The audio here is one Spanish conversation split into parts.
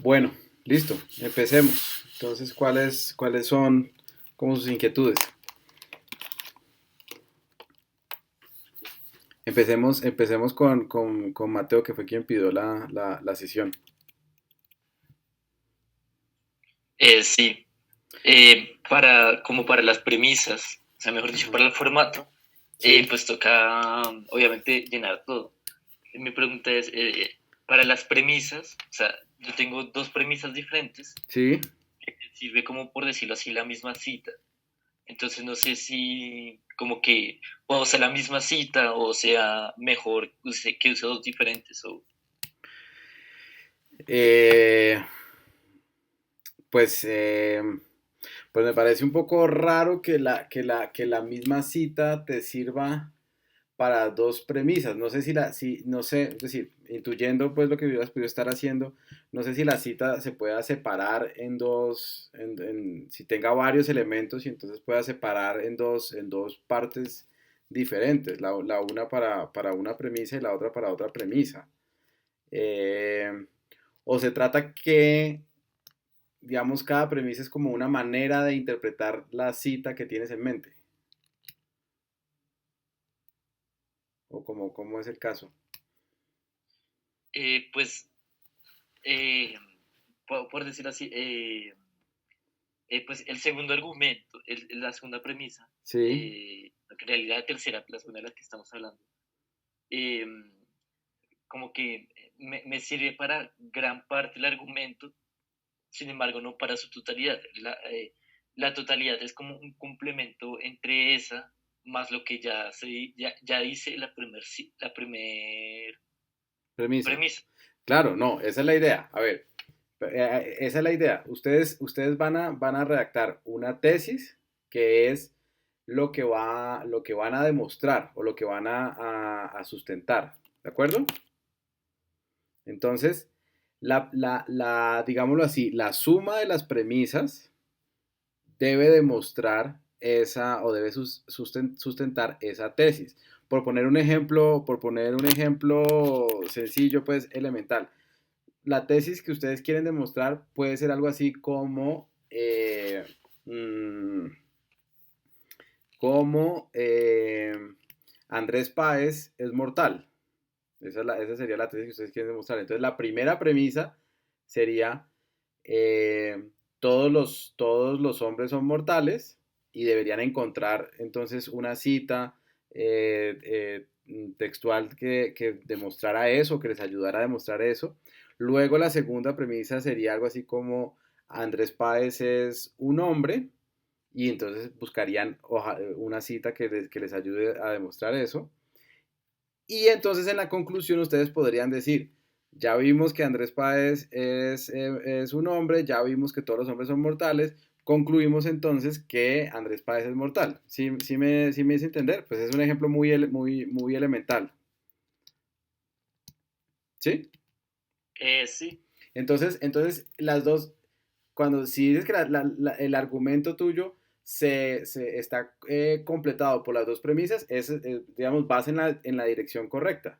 Bueno, listo, empecemos. Entonces, ¿cuáles son como sus inquietudes? Empecemos con Mateo, que fue quien pidió la sesión. Sí, como para las premisas, o sea, mejor dicho, Ajá. para el formato, Sí, pues toca, obviamente, llenar todo. Mi pregunta es, para las premisas, o sea, yo tengo dos premisas diferentes, sí. que sirve como, por decirlo así, la misma cita. Entonces, no sé si como que puedo usar la misma cita o sea mejor que use dos diferentes. Eh, pues, pues me parece un poco raro que la misma cita te sirva para dos premisas. No sé no sé, es decir, intuyendo pues lo que hubieras podido estar haciendo, no sé si la cita se pueda separar en dos, si tenga varios elementos y entonces pueda separar en dos partes diferentes, la una para una premisa y la otra para otra premisa. Eh, o se trata que, digamos, cada premisa es como una manera de interpretar la cita que tienes en mente, o como, cómo es el caso. Pues, eh, por decirlo así, pues el segundo argumento, la segunda premisa, Sí. en realidad la tercera, la segunda de la que estamos hablando, eh, como que me sirve para gran parte del argumento, sin embargo no para su totalidad. La totalidad es como un complemento entre esa más lo que ya dice la primer Premisa. premisa. Claro, no, esa es la idea. A ver, esa es la idea. Ustedes van a redactar una tesis que es lo que van a demostrar o lo que van a sustentar. ¿De acuerdo? Entonces, digámoslo así, la suma de las premisas debe demostrar esa o debe sustentar esa tesis. Por poner un ejemplo sencillo, pues elemental. La tesis que ustedes quieren demostrar puede ser algo así como Andrés Páez es mortal. Esa sería la tesis que ustedes quieren demostrar. Entonces, la primera premisa sería todos los hombres son mortales y deberían encontrar entonces una cita textual que demostrara eso, que les ayudara a demostrar eso. Luego la segunda premisa sería algo así como Andrés Páez es un hombre y entonces buscarían una cita que les ayude a demostrar eso. Y entonces en la conclusión ustedes podrían decir, ya vimos que Andrés Páez es un hombre, ya vimos que todos los hombres son mortales, concluimos entonces que Andrés Páez es mortal. ¿Sí me hice entender? Pues es un ejemplo muy elemental. ¿Sí? Sí, Entonces las dos, si dices que el argumento tuyo se está completado por las dos premisas, digamos, vas en la dirección correcta.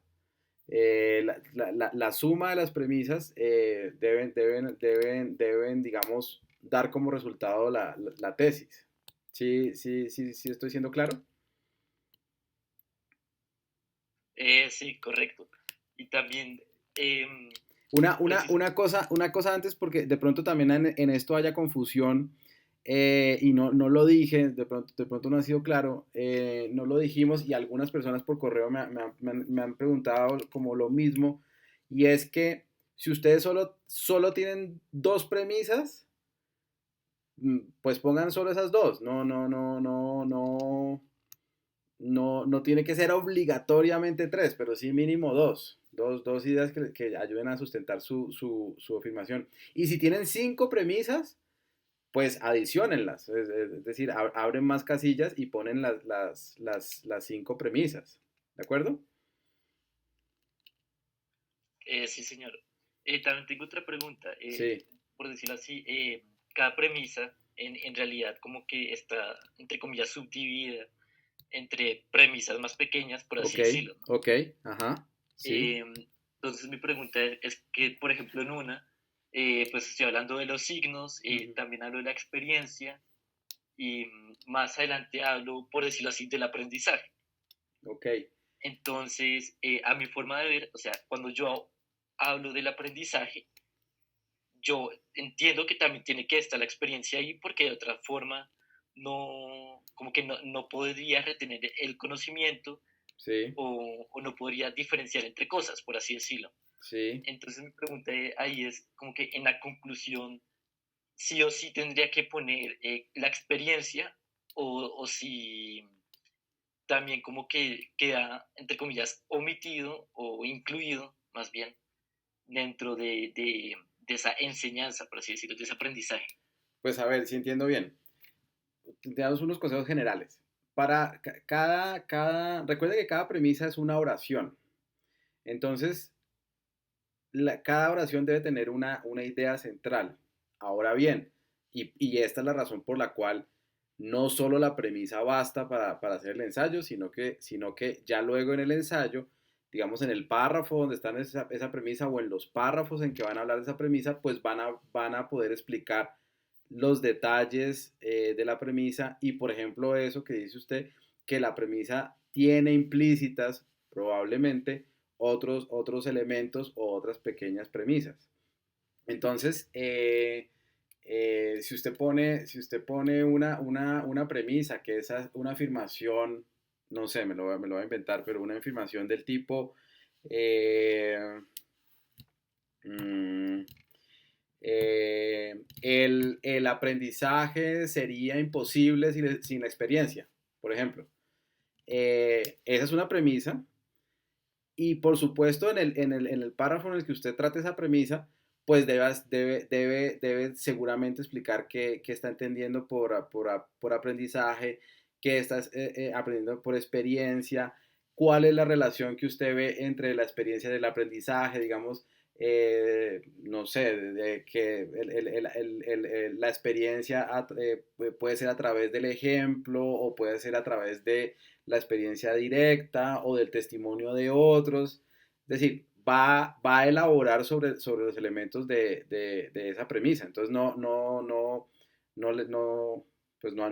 La suma de las premisas deben, digamos, dar como resultado la tesis. Sí, estoy siendo claro. sí, correcto. Y también, Una, una, precis- una cosa antes, porque de pronto también en esto haya confusión y no lo dije, de pronto no ha sido claro, no lo dijimos y algunas personas por correo me han preguntado como lo mismo, y es que si ustedes solo tienen dos premisas, pues pongan solo esas dos, no tiene que ser obligatoriamente tres, pero sí mínimo dos ideas que ayuden a sustentar su afirmación. Y si tienen cinco premisas, pues adiciónenlas, es decir, abren más casillas y ponen las cinco premisas, ¿de acuerdo? sí, señor. También tengo otra pregunta. Sí, Por decirlo así, cada premisa en realidad como que está, entre comillas, subdividida entre premisas más pequeñas, por ok, así decirlo, ¿no? ok, ajá, sí, Entonces mi pregunta es que, por ejemplo, en una, pues estoy hablando de los signos, Ujú. también hablo de la experiencia y más adelante hablo, por decirlo así, del aprendizaje. Ok, Entonces, a mi forma de ver, o sea, cuando yo hablo del aprendizaje, yo entiendo que también tiene que estar la experiencia ahí porque de otra forma no, como que no podría retener el conocimiento sí, o no podría diferenciar entre cosas, por así decirlo. sí. Entonces mi pregunta ahí es como que en la conclusión sí o sí tendría que poner la experiencia o si también como que queda, entre comillas, omitido o incluido más bien dentro de esa enseñanza, por así decirlo, de ese aprendizaje. Pues a ver, si entiendo bien. Te damos unos consejos generales. Para recuerda que cada premisa es una oración. Entonces, cada oración debe tener una idea central. Ahora bien, y esta es la razón por la cual no solo la premisa basta para hacer el ensayo, sino que ya luego en el ensayo, digamos en el párrafo donde está esa premisa o en los párrafos en que van a hablar de esa premisa, pues van a poder explicar los detalles de la premisa y, por ejemplo, eso que dice usted, que la premisa tiene implícitas probablemente otros elementos o otras pequeñas premisas. Entonces, si usted pone una premisa que es una afirmación, no sé, me lo voy a inventar, pero una afirmación del tipo, eh, mm, el aprendizaje sería imposible sin la experiencia, por ejemplo. Esa es una premisa y por supuesto, en el párrafo en el que usted trate esa premisa, pues debe seguramente explicar qué está entendiendo por aprendizaje, qué está aprendiendo por experiencia, cuál es la relación que usted ve entre la experiencia del aprendizaje, digamos, no sé, que la experiencia puede ser a través del ejemplo o puede ser a través de la experiencia directa o del testimonio de otros. Es decir, va a elaborar sobre los elementos de esa premisa. Entonces, no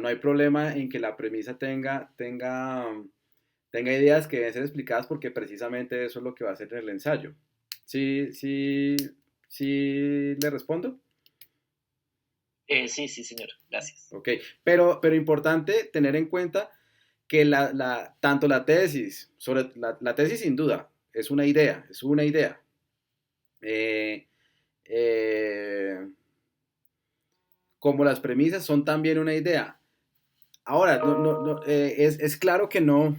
hay problema en que la premisa tenga ideas que deben ser explicadas porque precisamente eso es lo que va a hacer en el ensayo. ¿Sí, sí, sí le respondo? Sí, sí, señor, gracias. Ok, pero importante tener en cuenta que tanto la tesis, sobre la tesis sin duda, es una idea. Eh, eh, como las premisas son también una idea. Ahora, es claro que no.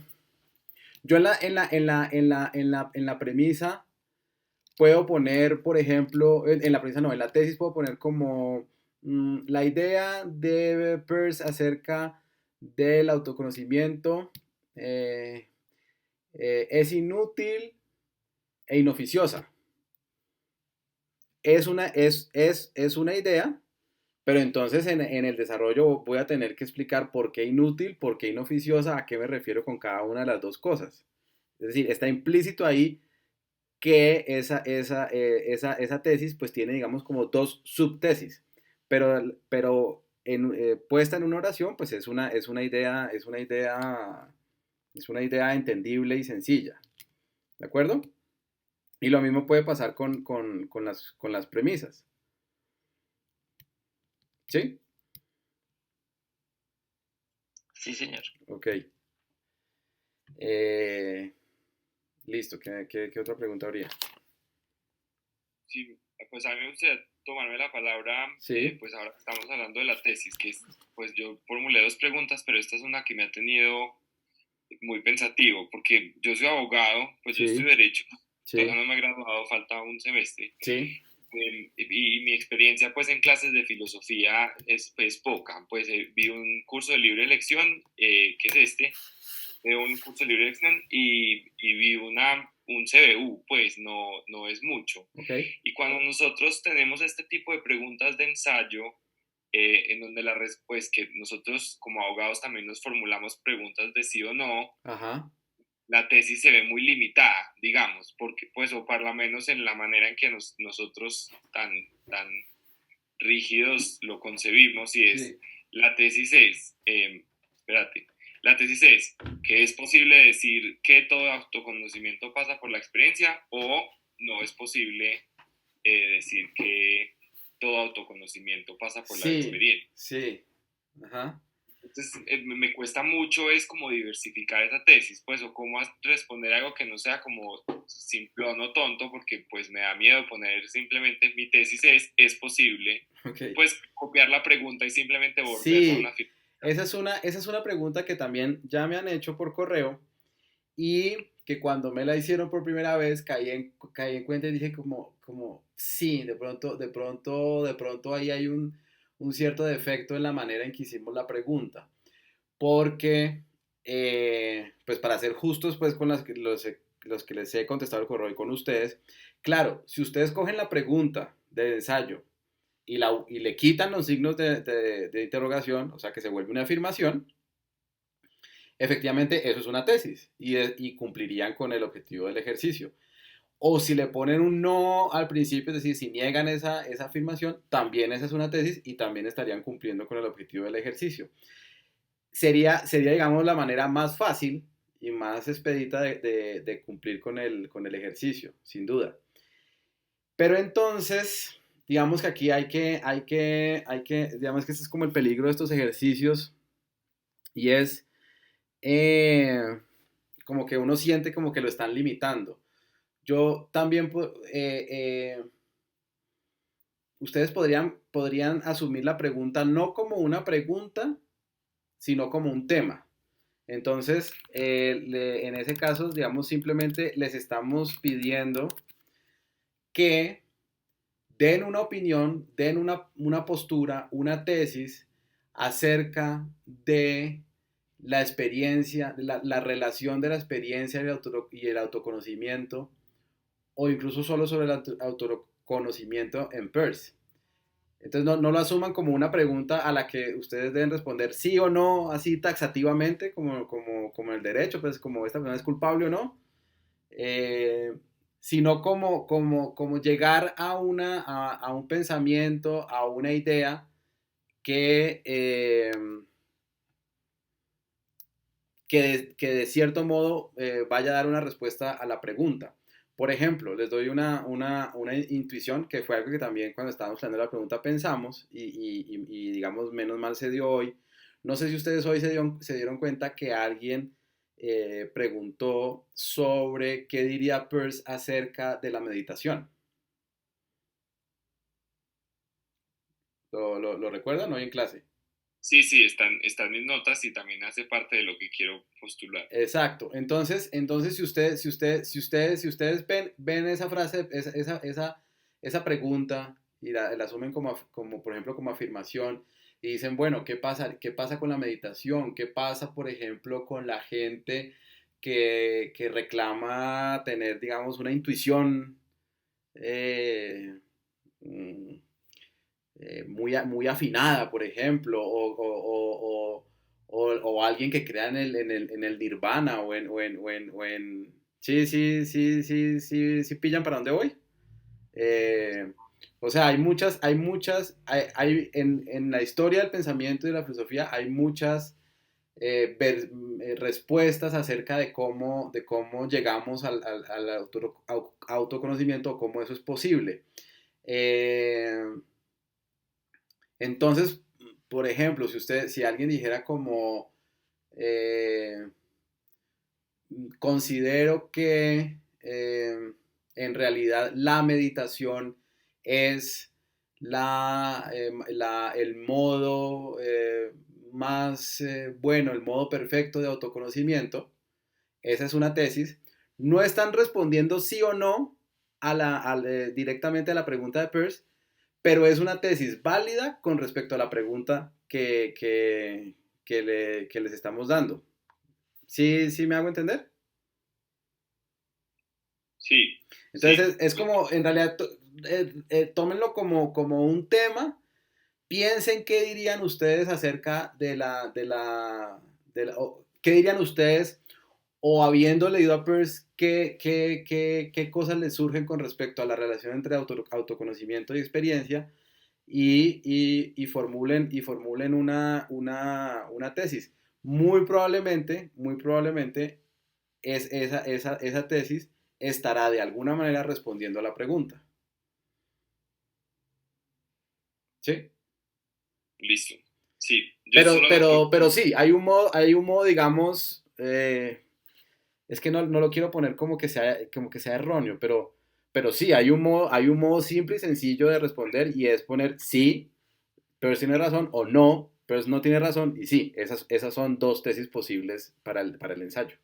Yo en la premisa puedo poner, por ejemplo, en la premisa no, en la tesis puedo poner como la idea de Peirce acerca del autoconocimiento eh, es inútil e inoficiosa. Es una idea, pero entonces en el desarrollo voy a tener que explicar por qué inútil, por qué inoficiosa, a qué me refiero con cada una de las dos cosas. Es decir, está implícito ahí que esa tesis pues tiene, digamos, como dos subtesis, pero puesta en una oración pues es una idea entendible y sencilla, ¿de acuerdo? Y lo mismo puede pasar con las premisas, ¿sí? Sí, señor. Ok. Eh, listo, ¿qué otra pregunta habría? Sí, pues a mí me gustaría tomarme la palabra, Sí, pues ahora que estamos hablando de la tesis, pues yo formulé dos preguntas, pero esta es una que me ha tenido muy pensativo, porque yo soy abogado, pues yo sí, estudio Derecho, todavía sí, no me he graduado, falta un semestre, sí, y mi experiencia pues en clases de filosofía es pues poca, pues vi un curso de libre elección, que es un curso de libre elección y vi un CBU, pues no es mucho. ok, Y cuando nosotros tenemos este tipo de preguntas de ensayo, en donde pues que nosotros como abogados también nos formulamos preguntas de sí o no, ajá, la tesis se ve muy limitada, digamos, porque, pues, o por lo menos en la manera en que nosotros tan rígidos lo concebimos, y es, Sí. la tesis es, espérate, la tesis es que es posible decir que todo autoconocimiento pasa por la experiencia, o no es posible decir que todo autoconocimiento pasa por la Sí, experiencia. sí. Ajá. Entonces, me cuesta mucho es como diversificar esa tesis, pues, o cómo responder algo que no sea como simplón o tonto, porque pues me da miedo poner simplemente mi tesis es posible, Ok. pues copiar la pregunta y simplemente volverla a una Sí, afirmación. esa es una pregunta que también ya me han hecho por correo y que cuando me la hicieron por primera vez caí en cuenta y dije como sí, de pronto ahí hay un cierto defecto en la manera en que hicimos la pregunta. Porque, pues para ser justos pues con los que les he contestado el correo y con ustedes, claro, si ustedes cogen la pregunta del ensayo y le quitan los signos de interrogación, o sea que se vuelve una afirmación, efectivamente eso es una tesis y cumplirían con el objetivo del ejercicio. O si le ponen un no al principio, es decir, si niegan esa afirmación, también esa es una tesis y también estarían cumpliendo con el objetivo del ejercicio. Sería, digamos, la manera más fácil y más expedita de cumplir con el ejercicio, sin duda. Pero entonces, digamos que aquí digamos que ese es como el peligro de estos ejercicios y es eh, como que uno siente como que lo están limitando. Yo también, ustedes podrían asumir la pregunta no como una pregunta, sino como un tema. Entonces, en ese caso, digamos, simplemente les estamos pidiendo que den una opinión, den una postura, una tesis acerca de la experiencia, la relación de la experiencia y el autoconocimiento, o incluso solo sobre el autoconocimiento en Peirce. Entonces no lo asuman como una pregunta a la que ustedes deben responder sí o no, así taxativamente, como el derecho, pues como esta persona es culpable o no, eh, sino como llegar a un pensamiento, a una idea que, que de cierto modo vaya a dar una respuesta a la pregunta. Por ejemplo, les doy una intuición que fue algo que también cuando estábamos haciendo la pregunta pensamos y digamos, menos mal se dio hoy. No sé si ustedes hoy se dieron cuenta que alguien preguntó sobre qué diría Peirce acerca de la meditación. ¿Lo recuerdan hoy en clase? Sí, sí, están mis notas y también hace parte de lo que quiero postular. Exacto. Entonces si ustedes ven esa frase, esa pregunta y la asumen como, por ejemplo, como afirmación y dicen, bueno, ¿qué pasa con la meditación? ¿Qué pasa, por ejemplo, con la gente que reclama tener, digamos, una intuición eh, mm, muy afinada, por ejemplo, o alguien que crea en el nirvana sí, sí, sí, sí, sí, sí pillan para dónde voy. Eh, o sea, en la historia del pensamiento y de la filosofía hay muchas respuestas acerca de cómo llegamos al autoconocimiento, cómo eso es posible. Eh, entonces, por ejemplo, si alguien dijera como, eh, considero que en realidad la meditación es el modo más bueno, el modo perfecto de autoconocimiento, esa es una tesis, no están respondiendo sí o no directamente a la pregunta de Peirce, pero es una tesis válida con respecto a la pregunta que les estamos dando. ¿Sí, sí me hago entender? Sí, sí. Entonces es como, en realidad, tómenlo como un tema, piensen qué dirían ustedes acerca qué dirían ustedes o habiendo leído a Peirce, qué cosas le surgen con respecto a la relación entre autoconocimiento y experiencia y formulen una tesis. Muy probablemente esa tesis estará de alguna manera respondiendo a la pregunta. ¿Sí? Listo. Sí, yo solo me Pero pregunto. sí, hay un modo, digamos, es que no lo quiero poner como que sea erróneo, pero sí, hay un modo simple y sencillo de responder y es poner sí, pero tiene razón o no, pero no tiene razón y sí, esas son dos tesis posibles para el ensayo.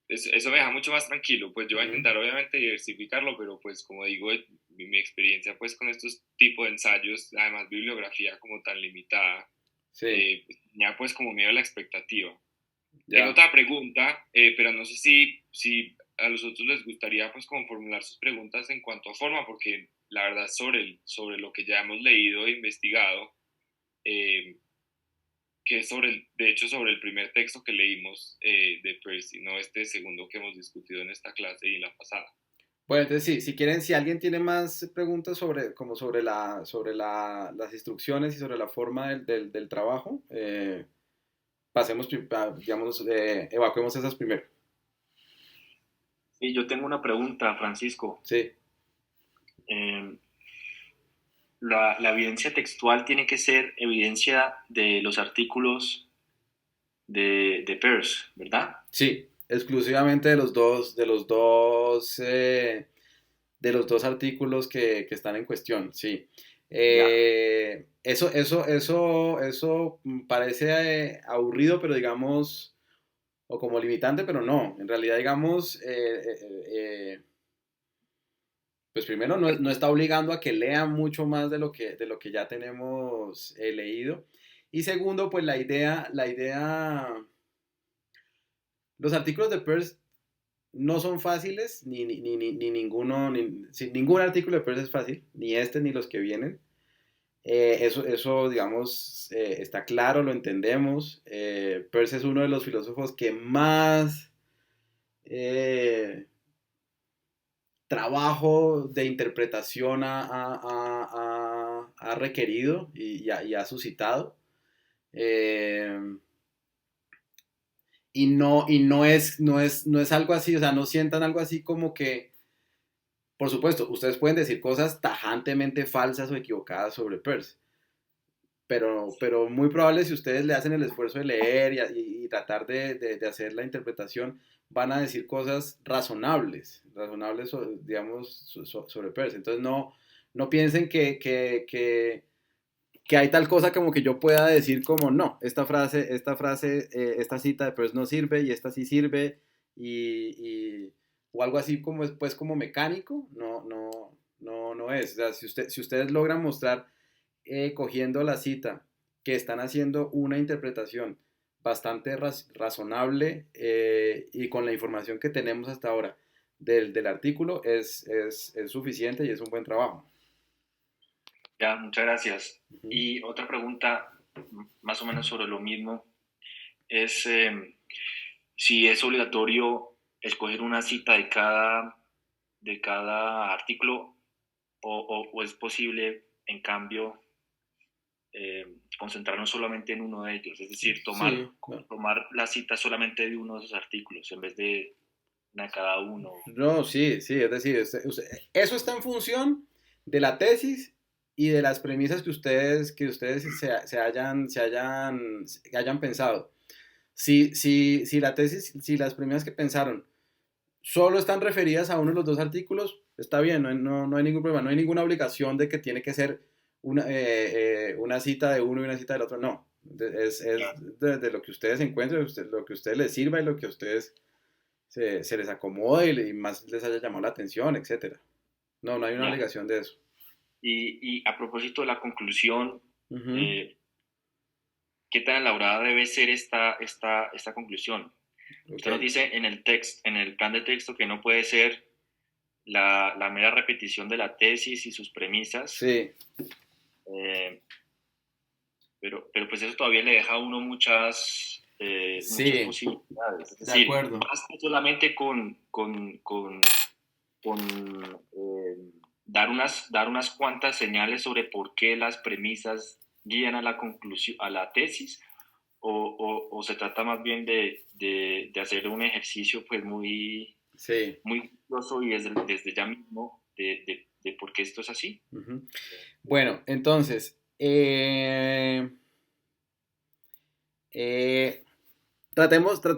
Eso me deja mucho más tranquilo, pues yo voy a Ujú. intentar obviamente diversificarlo, pero pues como digo, mi experiencia pues con estos tipos de ensayos, además bibliografía como tan limitada, Sí, ya pues como miedo a la expectativa. Tengo ya. otra pregunta, pero no sé si a los otros les gustaría pues como formular sus preguntas en cuanto a forma, porque la verdad sobre lo que ya hemos leído e investigado, eh, que es de hecho sobre el primer texto que leímos de Percy, no este segundo que hemos discutido en esta clase y en la pasada. Bueno, entonces sí, si quieren, si alguien tiene más preguntas como las instrucciones y sobre la forma del trabajo, digamos, evacuemos esas primero. Y yo tengo una pregunta, Francisco. Sí, Eh, la evidencia textual tiene que ser evidencia de los artículos de Peirce, ¿verdad? sí, exclusivamente de los dos artículos que están en cuestión, sí. Ya. Eso parece aburrido, pero digamos, o como limitante, pero no. En realidad, digamos, pues primero no está obligando a que lean mucho más de lo que ya tenemos leído. Y segundo, pues los artículos de Peirce no son fáciles, ni ninguno, sí, ningún artículo de Peirce es fácil, ni este ni los que vienen. Eso, digamos, está claro, lo entendemos. Peirce es uno de los filósofos que más trabajo de interpretación ha requerido y ha suscitado. Eh, no es algo así, o sea, no sientan algo así como que, por supuesto, ustedes pueden decir cosas tajantemente falsas o equivocadas sobre Peirce, pero muy probable si ustedes le hacen el esfuerzo de leer y tratar de hacer la interpretación, van a decir cosas razonables digamos, sobre Peirce. Entonces no piensen que hay tal cosa como que yo pueda decir como no, esta cita de Peirce no sirve y esta sí sirve o algo así como pues como mecánico, no es. O sea, si ustedes logran mostrar cogiendo la cita que están haciendo una interpretación bastante razonable y con la información que tenemos hasta ahora del artículo es suficiente y es un buen trabajo. Ya, muchas gracias. Uh -huh. Y otra pregunta, más o menos sobre lo mismo, es si es obligatorio escoger una cita de cada artículo o es posible, en cambio, concentrarnos solamente en uno de ellos, es decir, Sí, no. tomar la cita solamente de uno de esos artículos en vez de una de cada uno. No, sí, sí, es decir, eso está en función de la tesis y de las premisas que ustedes hayan pensado. Si la tesis, si las premisas que pensaron solo están referidas a uno de los dos artículos, está bien, no hay ningún problema, no hay ninguna obligación de que tiene que ser una cita de uno y una cita del otro, no. Es de lo que ustedes encuentren, lo que a ustedes les sirva y lo que a ustedes se les acomode y más les haya llamado la atención, etcétera. No hay una Ya. obligación de eso. Y a propósito de la conclusión, Uh -huh. eh, ¿qué tan elaborada debe ser esta conclusión? Usted nos Ok. dice en el plan de texto que no puede ser la mera repetición de la tesis y sus premisas, Sí, eh, pero pues eso todavía le deja a uno muchas, muchas Sí, posibilidades. Es de decir, acuerdo. basta solamente con dar unas cuantas señales sobre por qué las premisas guían a la conclusión, a la tesis, o se trata más bien de hacer un ejercicio pues Sí. muy curioso y desde ya mismo de por qué esto es así. Ujú. Bueno, entonces, eh, tratemos de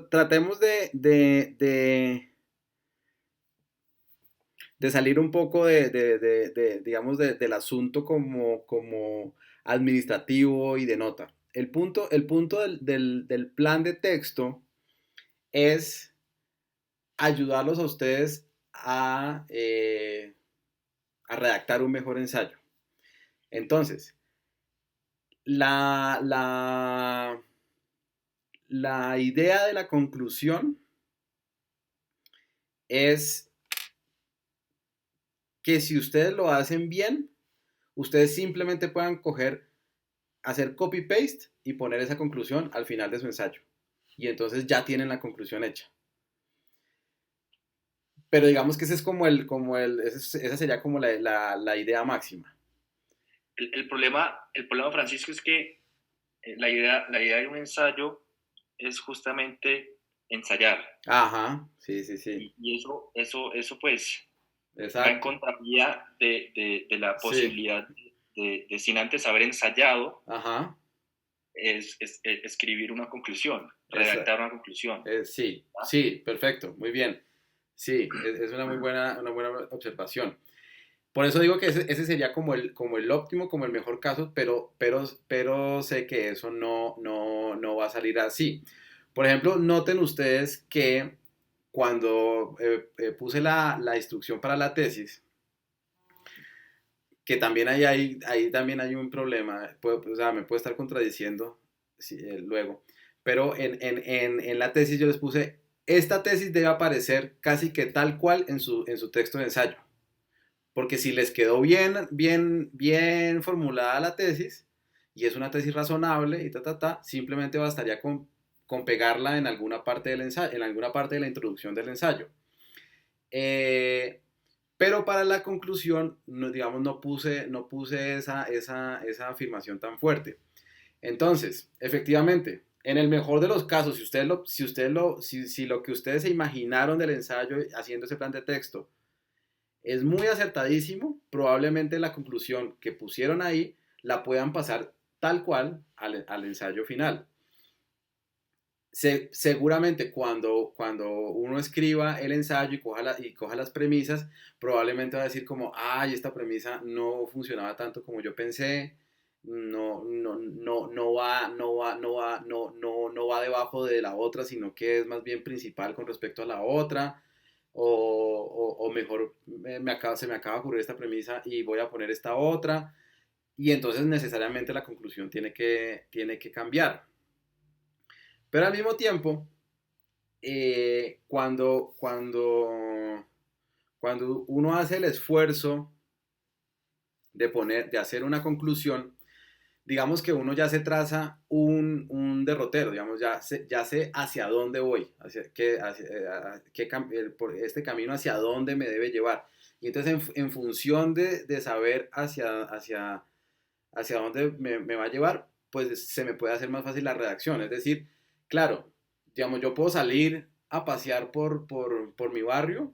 salir un poco digamos, del asunto como administrativo y de nota. El punto del plan de texto es ayudarlos a ustedes a redactar un mejor ensayo. Entonces, la, la, la idea de la conclusión es que si ustedes lo hacen bien, ustedes simplemente puedan hacer copy-paste y poner esa conclusión al final de su ensayo. Y entonces ya tienen la conclusión hecha. Pero digamos que ese es esa sería como la idea máxima. El problema, Francisco, es que la idea de un ensayo es justamente ensayar. Ajá, sí, sí, sí. Y eso pues va en Exacto. contravía de la Sí, posibilidad sin antes haber ensayado, ajá. escribir una conclusión, Esa, redactar una conclusión. sí, ¿Va? sí, perfecto, muy bien. Sí, es una buena observación. Por eso digo que ese sería como el óptimo, como el mejor caso, pero sé que eso no va a salir así. Por ejemplo, noten ustedes que cuando puse la instrucción para la tesis, que también ahí también hay un problema, o sea, me puede estar contradiciendo luego, pero en la tesis yo les puse, esta tesis debe aparecer casi que tal cual en su texto de ensayo. Porque si les quedó bien formulada la tesis, y es una tesis razonable, simplemente bastaría con pegarla en alguna parte del ensayo, en alguna parte de la introducción del ensayo. Eh, pero para la conclusión, digamos, no puse esa afirmación tan fuerte. Entonces, efectivamente, en el mejor de los casos, si lo que ustedes se imaginaron del ensayo haciendo ese plan de texto es muy acertadísimo, probablemente la conclusión que pusieron ahí la puedan pasar tal cual al ensayo final. Seguramente cuando uno escriba el ensayo y coja las premisas, probablemente va a decir como, ay, esta premisa no funcionaba tanto como yo pensé, no va debajo de la otra, sino que es más bien principal con respecto a la otra, o mejor se me acaba de ocurrir esta premisa y voy a poner esta otra, y entonces necesariamente la conclusión tiene que cambiar. Pero al mismo tiempo, cuando uno hace el esfuerzo de hacer una conclusión, digamos que uno ya se traza un derrotero, digamos, ya sé hacia dónde voy, por este camino hacia dónde me debe llevar. Y entonces en función de saber hacia dónde me va a llevar, pues se me puede hacer más fácil la redacción. Es decir, claro, digamos, yo puedo salir a pasear por mi barrio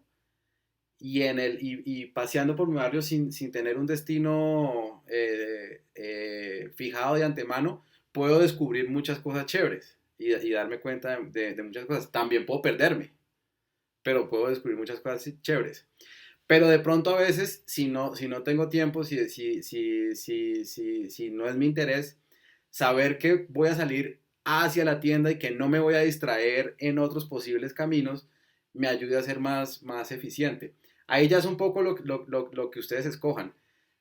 y paseando por mi barrio sin tener un destino fijado de antemano, puedo descubrir muchas cosas chéveres y darme cuenta de muchas cosas. También puedo perderme, pero puedo descubrir muchas cosas chéveres. Pero de pronto a veces, si no tengo tiempo, si no es mi interés, saber que voy a salir hacia la tienda y que no me voy a distraer en otros posibles caminos, me ayuda a ser más eficiente. Ahí ya es un poco lo que ustedes escojan.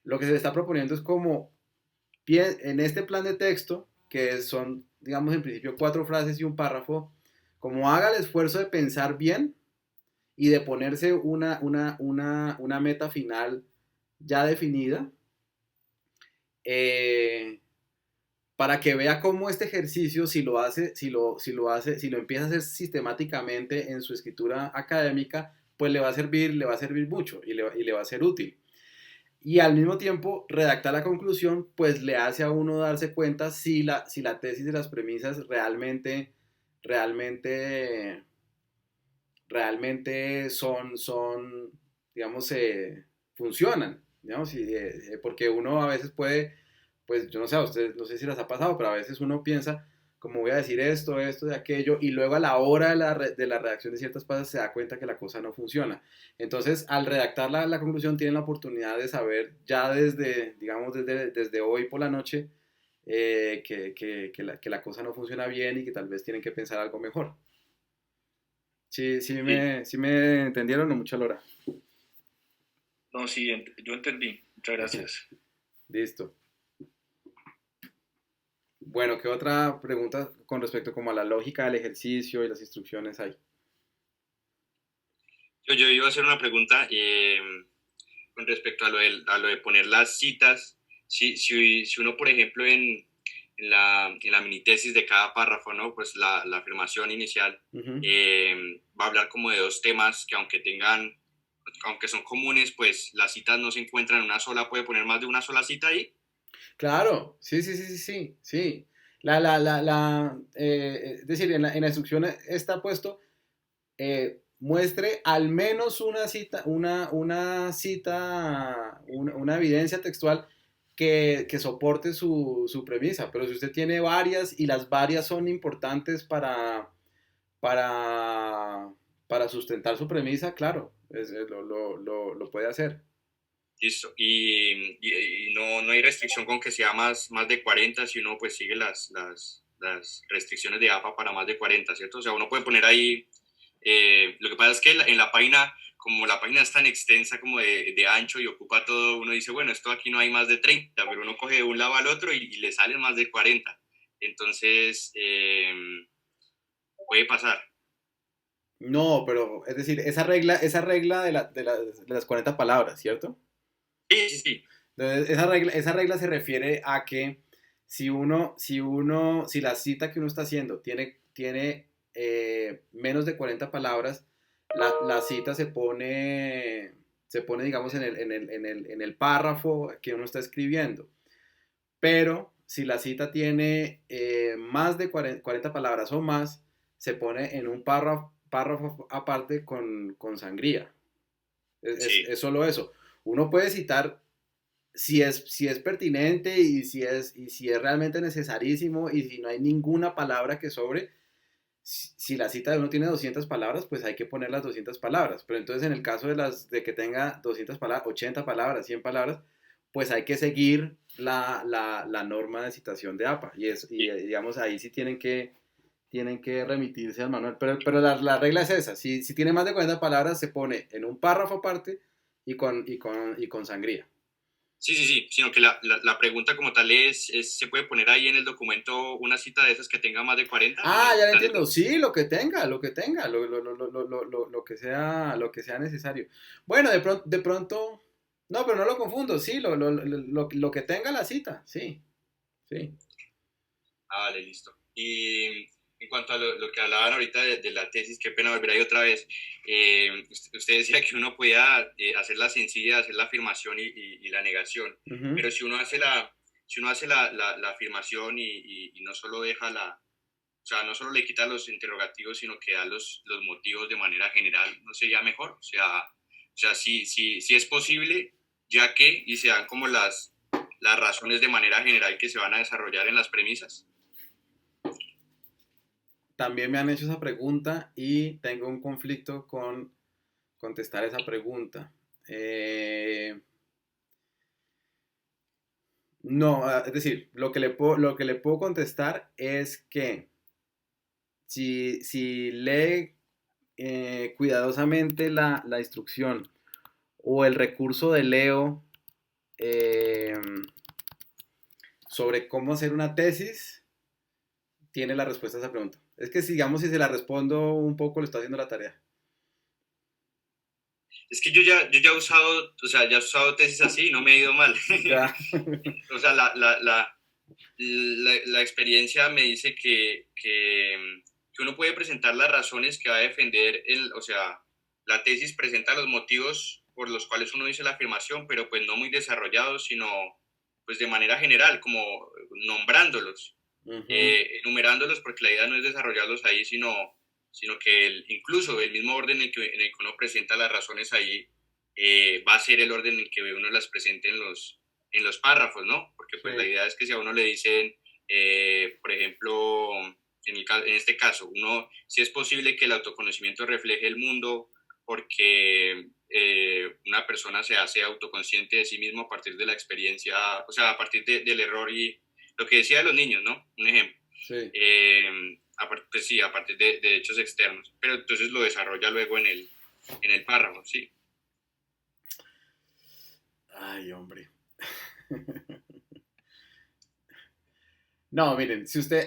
Lo que se le está proponiendo es como, en este plan de texto, que son, digamos, en principio 4 frases y un párrafo, como haga el esfuerzo de pensar bien y de ponerse una meta final ya definida, eh, para que vea cómo este ejercicio, si lo hace, si lo empieza a hacer sistemáticamente en su escritura académica, pues le va a servir mucho y le va a ser útil. Y al mismo tiempo, redactar la conclusión, pues le hace a uno darse cuenta si la tesis de las premisas realmente, realmente digamos, funcionan, digamos, porque uno a veces puede, pues yo no sé, a ustedes, no sé si les ha pasado, pero a veces uno piensa, como voy a decir esto, de aquello, y luego a la hora de la redacción de ciertas cosas se da cuenta que la cosa no funciona. Entonces, al redactar la conclusión, tienen la oportunidad de saber ya desde, digamos, desde hoy por la noche, que la cosa no funciona bien y que tal vez tienen que pensar algo mejor. Sí, Sí. sí me entendieron o mucha lora. No, sí, yo entendí. Muchas gracias. Listo. Bueno, ¿qué otra pregunta con respecto como a la lógica del ejercicio y las instrucciones hay? Yo iba a hacer una pregunta con respecto a lo de poner las citas. Si uno, por ejemplo, en la mini tesis de cada párrafo, ¿no? Pues la afirmación inicial Ujú. va a hablar como de dos temas que aunque son comunes, pues las citas no se encuentran en una sola, puede poner más de una sola cita ahí. Claro, sí. Es decir, en la instrucción está puesto, muestre al menos una cita, una evidencia textual que soporte su premisa. Pero si usted tiene varias y las varias son importantes para, para sustentar su premisa, claro, lo puede hacer. Listo. Y no hay restricción con que sea más de 40 si uno pues sigue las restricciones de APA para más de 40, ¿cierto? O sea, uno puede poner ahí, lo que pasa es que en la página, como la página es tan extensa como de ancho y ocupa todo, uno dice, bueno, esto aquí no hay más de 30, pero uno coge de un lado al otro y le salen más de 40. Entonces, puede pasar. No, pero es decir, esa regla de las 40 palabras, ¿cierto? Sí. Entonces, esa regla se refiere a que si la cita que uno está haciendo tiene menos de 40 palabras, la cita se pone, digamos, en el párrafo que uno está escribiendo. Pero si la cita tiene más de 40 palabras o más, se pone en un párrafo aparte con sangría. Sí. Es solo eso. Uno puede citar si es pertinente y si es realmente necesarísimo y si no hay ninguna palabra que sobre. Si la cita de uno tiene 200 palabras, pues hay que poner las 200 palabras. Pero entonces en el caso de que tenga 200 palabras, 80 palabras, 100 palabras, pues hay que seguir la norma de citación de APA. Digamos, ahí sí tienen que remitirse al manual. Pero la regla es esa. Si tiene más de 40 palabras, se pone en un párrafo aparte y con sangría. Sí, sino que la pregunta como tal ¿se puede poner ahí en el documento una cita de esas que tenga más de 40? Ah, ya lo entiendo. Sí, lo que tenga, lo que sea necesario. Bueno, de pronto, no, pero no lo confundo. Sí, lo que tenga la cita. Sí, sí. Ah, vale, listo. Y en cuanto a lo que hablaban ahorita de la tesis, qué pena volver ahí otra vez. Usted decía que uno podía hacer la sencilla, hacer la afirmación y la negación, Ujú. pero si uno hace la afirmación y no solo deja o sea, no solo le quita los interrogativos, sino que da los motivos de manera general, ¿no sería mejor? O sea, sí es posible, ya que, y se dan como las razones de manera general que se van a desarrollar en las premisas. También me han hecho esa pregunta y tengo un conflicto con contestar esa pregunta. No, es decir, lo que le puedo contestar es que si lee cuidadosamente la instrucción o el recurso de Leo eh, sobre cómo hacer una tesis, tiene la respuesta a esa pregunta. Es que, digamos, si se la respondo un poco, le estoy haciendo la tarea. Es que yo ya he usado, o sea, ya he usado tesis así y no me ha ido mal. Ya. O sea, la experiencia me dice que uno puede presentar las razones que va a defender, o sea, la tesis presenta los motivos por los cuales uno dice la afirmación, pero pues no muy desarrollados, sino pues de manera general, como nombrándolos, enumerándolos, porque la idea no es desarrollarlos ahí, sino que incluso el mismo orden en el que uno presenta las razones ahí va a ser el orden en el que uno las presente en los párrafos, ¿no? Porque pues la Sí. idea es que si a uno le dicen, por ejemplo, en este caso, si es posible que el autoconocimiento refleje el mundo porque una persona se hace autoconsciente de sí mismo a partir de la experiencia, o sea, a partir del error y lo que decía de los niños, ¿no? Un ejemplo. Sí. Pues sí, a partir de hechos externos, pero entonces lo desarrolla luego en el párrafo, sí. Ay, hombre. No, miren, si usted,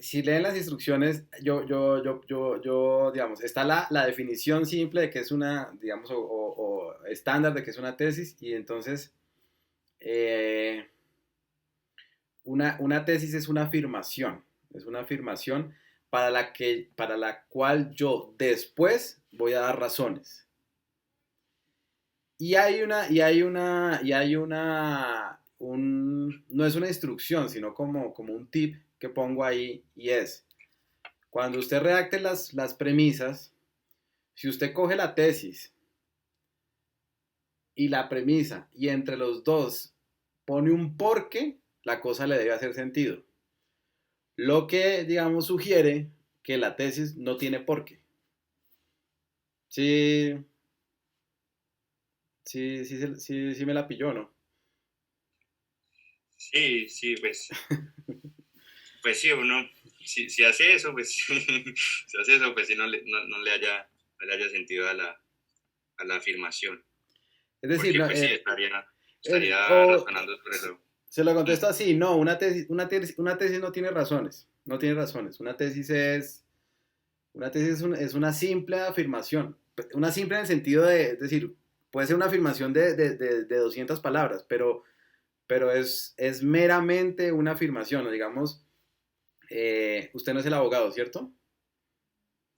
si leen las instrucciones, digamos, está la definición simple de que es una, digamos, o estándar de que es una tesis, y entonces eh, una tesis es una afirmación para la cual yo después voy a dar razones. No es una instrucción, sino como un tip que pongo ahí, y es, cuando usted redacte las premisas, si usted coge la tesis y la premisa y entre los dos pone un porqué, la cosa le debe hacer sentido. Lo que, digamos, sugiere que la tesis no tiene porqué. Sí, sí me la pilló, ¿no? Sí, sí, pues sí, uno, si hace eso, pues si hace eso, pues sí, no le haya sentido a la afirmación, Es decir, porque no, pues sí, estaría o razonando sobre eso. se lo contesto así, no, una tesis no tiene razones, no tiene razones. Una tesis es una simple afirmación, una simple en el sentido de, es decir, puede ser una afirmación de 200 palabras, pero es meramente una afirmación, ¿no? Digamos, usted no es el abogado, ¿cierto?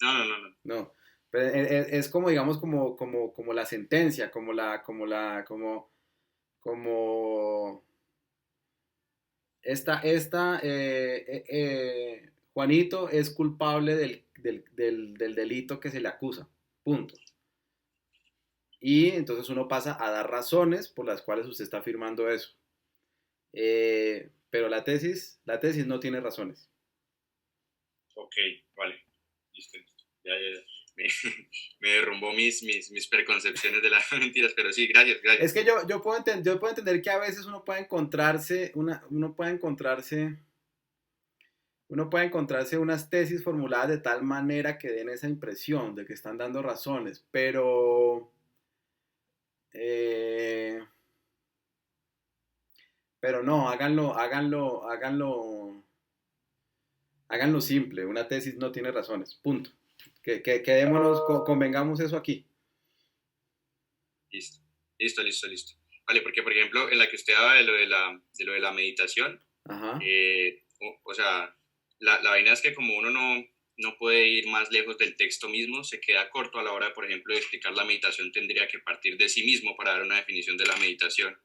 No, no, no, no. No, pero es como, digamos, como la sentencia, como Juanito es culpable del delito que se le acusa, punto. Y entonces uno pasa a dar razones por las cuales usted está afirmando eso. Pero la tesis no tiene razones. Ok, vale, listo, listo. Ya. Me, me derrumbó mis preconcepciones de las mentiras, pero sí, gracias, Es gracias. que yo puedo entender que a veces uno puede encontrarse unas tesis formuladas de tal manera que den esa impresión de que están dando razones, eh, pero no, háganlo simple. Una tesis no tiene razones, punto. Quedémonos, convengamos eso aquí. Listo, listo, listo, listo. Vale, porque por ejemplo, en la que usted habla de lo de la meditación, Ajá. o sea, la vaina es que como uno no puede ir más lejos del texto mismo, se queda corto a la hora, por ejemplo, de explicar la meditación, tendría que partir de sí mismo para dar una definición de la meditación.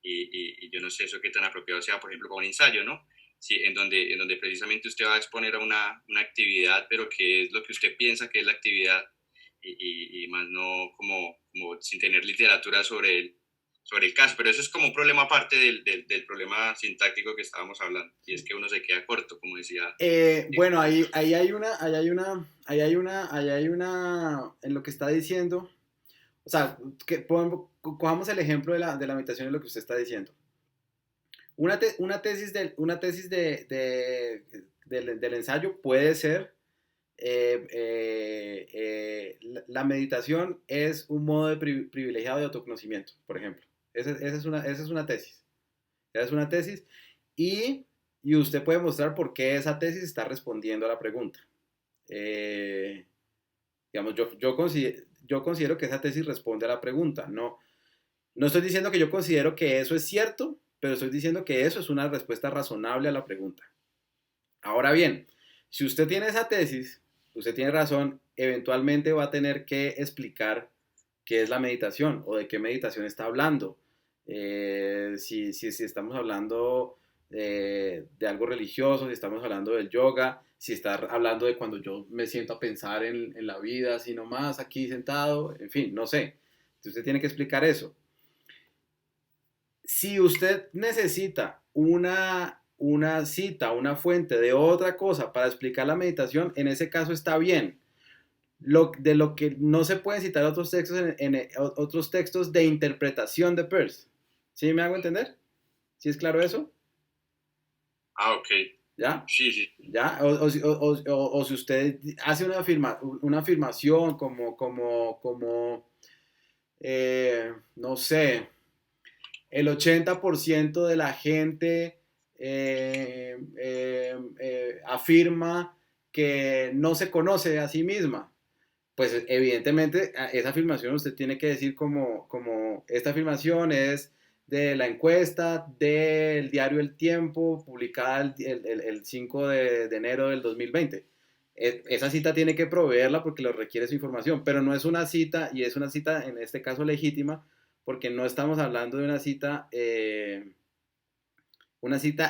Y yo no sé eso qué tan apropiado sea, por ejemplo, para un ensayo, ¿no? Sí, en donde precisamente usted va a exponer a una actividad, pero que es lo que usted piensa que es la actividad, y más no como sin tener literatura sobre el caso. Pero eso es como un problema aparte del problema sintáctico que estábamos hablando, y es que uno se queda corto, como decía. Bueno, en lo que está diciendo, o sea, cojamos el ejemplo de la meditación en lo que usted está diciendo. Una tesis del ensayo puede ser, la meditación es un modo privilegiado de autoconocimiento, por ejemplo. Esa es una tesis. Esa es una tesis, y, y usted puede mostrar por qué esa tesis está respondiendo a la pregunta. Eh, digamos, yo considero que esa tesis responde a la pregunta. No estoy diciendo que yo considero que eso es cierto, pero estoy diciendo que eso es una respuesta razonable a la pregunta. Ahora bien, si usted tiene esa tesis, usted tiene razón, eventualmente va a tener que explicar qué es la meditación o de qué meditación está hablando. Si estamos hablando de algo religioso, si estamos hablando del yoga, si está hablando de cuando yo me siento a pensar en la vida, así nomás, aquí sentado, en fin, no sé. Entonces usted tiene que explicar eso. Si usted necesita una cita, una fuente de otra cosa para explicar la meditación, en ese caso está bien. De lo que no se pueden citar otros textos, otros textos de interpretación de Peirce. ¿Sí me hago entender? ¿Sí es claro eso? Ok. ¿Ya? Sí. ¿Ya? O si usted hace una afirmación no sé, el 80% de la gente afirma que no se conoce a sí misma. Pues evidentemente esa afirmación usted tiene que decir como esta afirmación es de la encuesta del diario El Tiempo, publicada el 5 de enero del 2020. Esa cita tiene que proveerla porque lo requiere su información, pero no es una cita, y es una cita en este caso legítima, porque no estamos hablando de una cita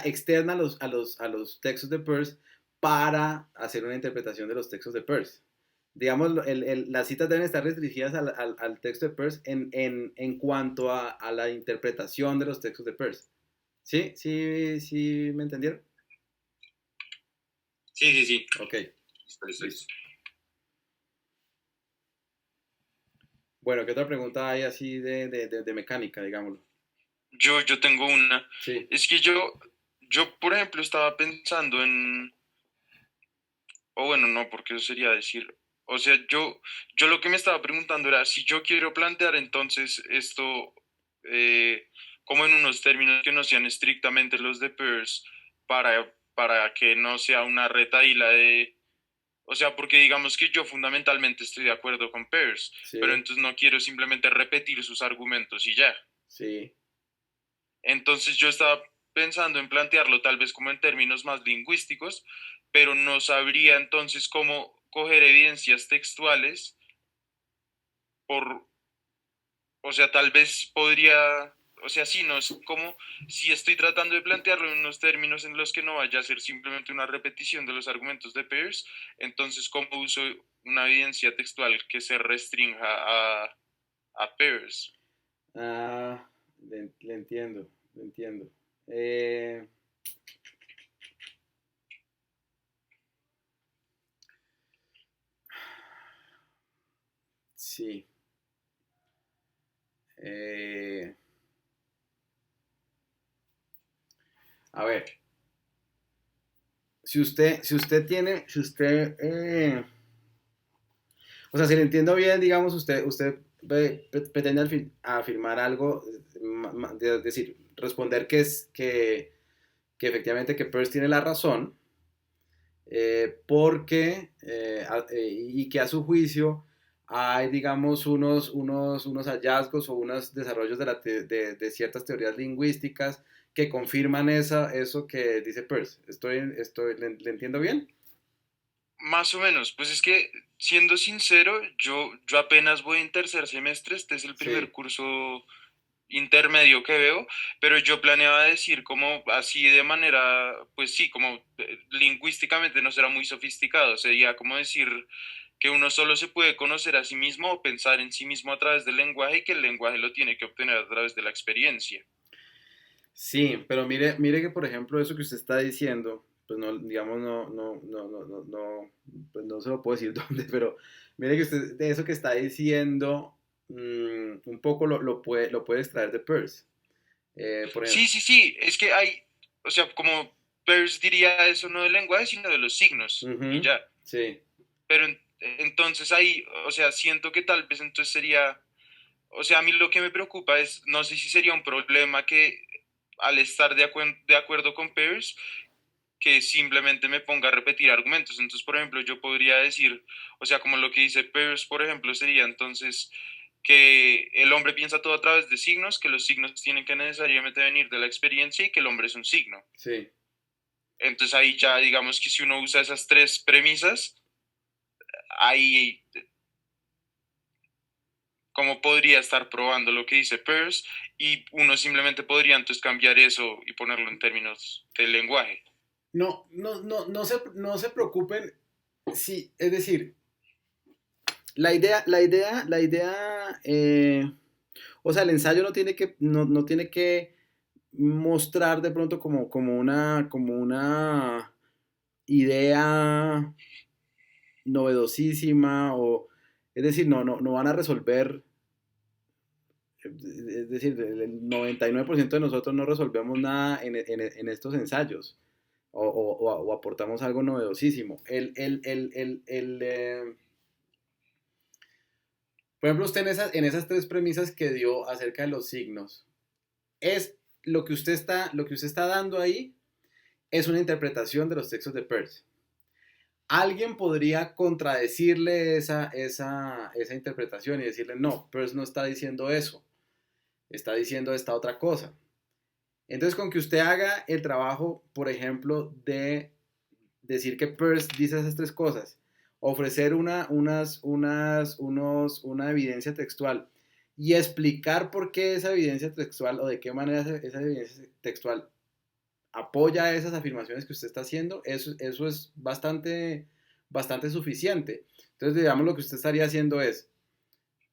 externa a los textos de Peirce para hacer una interpretación de los textos de Peirce. Digamos, las citas deben estar restringidas al texto de Peirce en cuanto a la interpretación de los textos de Peirce. ¿Sí? ¿Sí me entendieron? Sí. Ok. Listo. Bueno, ¿qué otra pregunta hay así de mecánica, digámoslo? Yo tengo una. Sí. Es que yo, por ejemplo, estaba pensando o bueno, no, porque eso sería decir, o sea, yo lo que me estaba preguntando era, si yo quiero plantear entonces esto como en unos términos que no sean estrictamente los de Peirce, para que no sea una retahíla o sea, porque digamos que yo fundamentalmente estoy de acuerdo con Peirce, Sí. pero entonces no quiero simplemente repetir sus argumentos y ya. Sí. Entonces yo estaba pensando en plantearlo tal vez como en términos más lingüísticos, pero no sabría entonces cómo coger evidencias textuales por, o sea, tal vez podría, o sea, sí, no es como si estoy tratando de plantearlo en unos términos en los que no vaya a ser simplemente una repetición de los argumentos de Peirce, entonces cómo uso una evidencia textual que se restrinja a Peirce. Ah, le entiendo. Sí. A ver, o sea, si le entiendo bien, digamos, usted pretende afirmar algo, decir, responder que efectivamente que Peirce tiene la razón, y que a su juicio hay, digamos, unos hallazgos o unos desarrollos de ciertas teorías lingüísticas que confirman eso que dice Peirce. ¿Le entiendo bien? Más o menos, pues es que siendo sincero, yo apenas voy en tercer semestre, este es el primer Sí. curso intermedio que veo, pero yo planeaba decir como así de manera, pues sí, como lingüísticamente no será muy sofisticado, sería como decir que uno solo se puede conocer a sí mismo o pensar en sí mismo a través del lenguaje y que el lenguaje lo tiene que obtener a través de la experiencia. Sí, pero mire que por ejemplo eso que usted está diciendo, pues no, digamos, pues no se lo puedo decir dónde, pero mire que usted de eso que está diciendo, un poco lo puede extraer de Peirce. Por ejemplo, Sí, es que hay, o sea, como Peirce diría eso no del lenguaje, sino de los signos, y ujú, ya. sí, Pero entonces ahí, o sea, siento que tal vez entonces sería, o sea, a mí lo que me preocupa es, no sé si sería un problema que al estar de acuerdo con Peirce, que simplemente me ponga a repetir argumentos. Entonces, por ejemplo, yo podría decir, o sea, como lo que dice Peirce, por ejemplo, sería entonces que el hombre piensa todo a través de signos, que los signos tienen que necesariamente venir de la experiencia y que el hombre es un signo. Sí. Entonces ahí ya digamos que si uno usa esas tres premisas, ahí como podría estar probando lo que dice Peirce y uno simplemente podría entonces cambiar eso y ponerlo en términos del lenguaje. No se preocupen. Sí, es decir, la idea, o sea, el ensayo no tiene que mostrar de pronto como una idea novedosísima, o, es decir, no van a resolver, es decir, el 99% de nosotros no resolvemos nada en estos ensayos, o aportamos algo novedosísimo. Por ejemplo, usted en esas tres premisas que dio acerca de los signos, es lo que usted está dando ahí es una interpretación de los textos de Peirce. Alguien podría contradecirle esa interpretación y decirle, no, Peirce no está diciendo eso, está diciendo esta otra cosa. Entonces, con que usted haga el trabajo, por ejemplo, de decir que Peirce dice esas tres cosas, ofrecer una evidencia textual y explicar por qué esa evidencia textual o de qué manera esa evidencia textual apoya esas afirmaciones que usted está haciendo, eso es bastante suficiente. Entonces, digamos, lo que usted estaría haciendo es,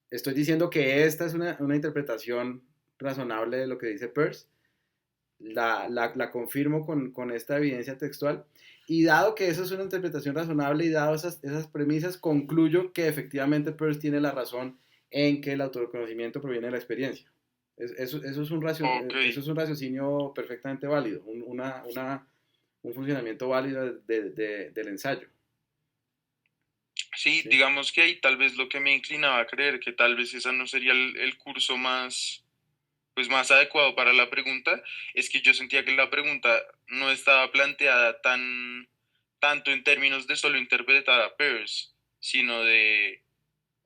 estoy diciendo que esta es una interpretación razonable de lo que dice Peirce, la confirmo con esta evidencia textual, y dado que eso es una interpretación razonable y dado esas premisas, concluyo que efectivamente Peirce tiene la razón en que el autoconocimiento proviene de la experiencia. Eso Okay. es un raciocinio perfectamente válido, un funcionamiento válido del ensayo. Sí, ¿Sí? digamos que ahí tal vez lo que me inclinaba a creer que tal vez esa no sería el curso más, pues más adecuado para la pregunta, es que yo sentía que la pregunta no estaba planteada tanto en términos de solo interpretar a Peirce, sino de,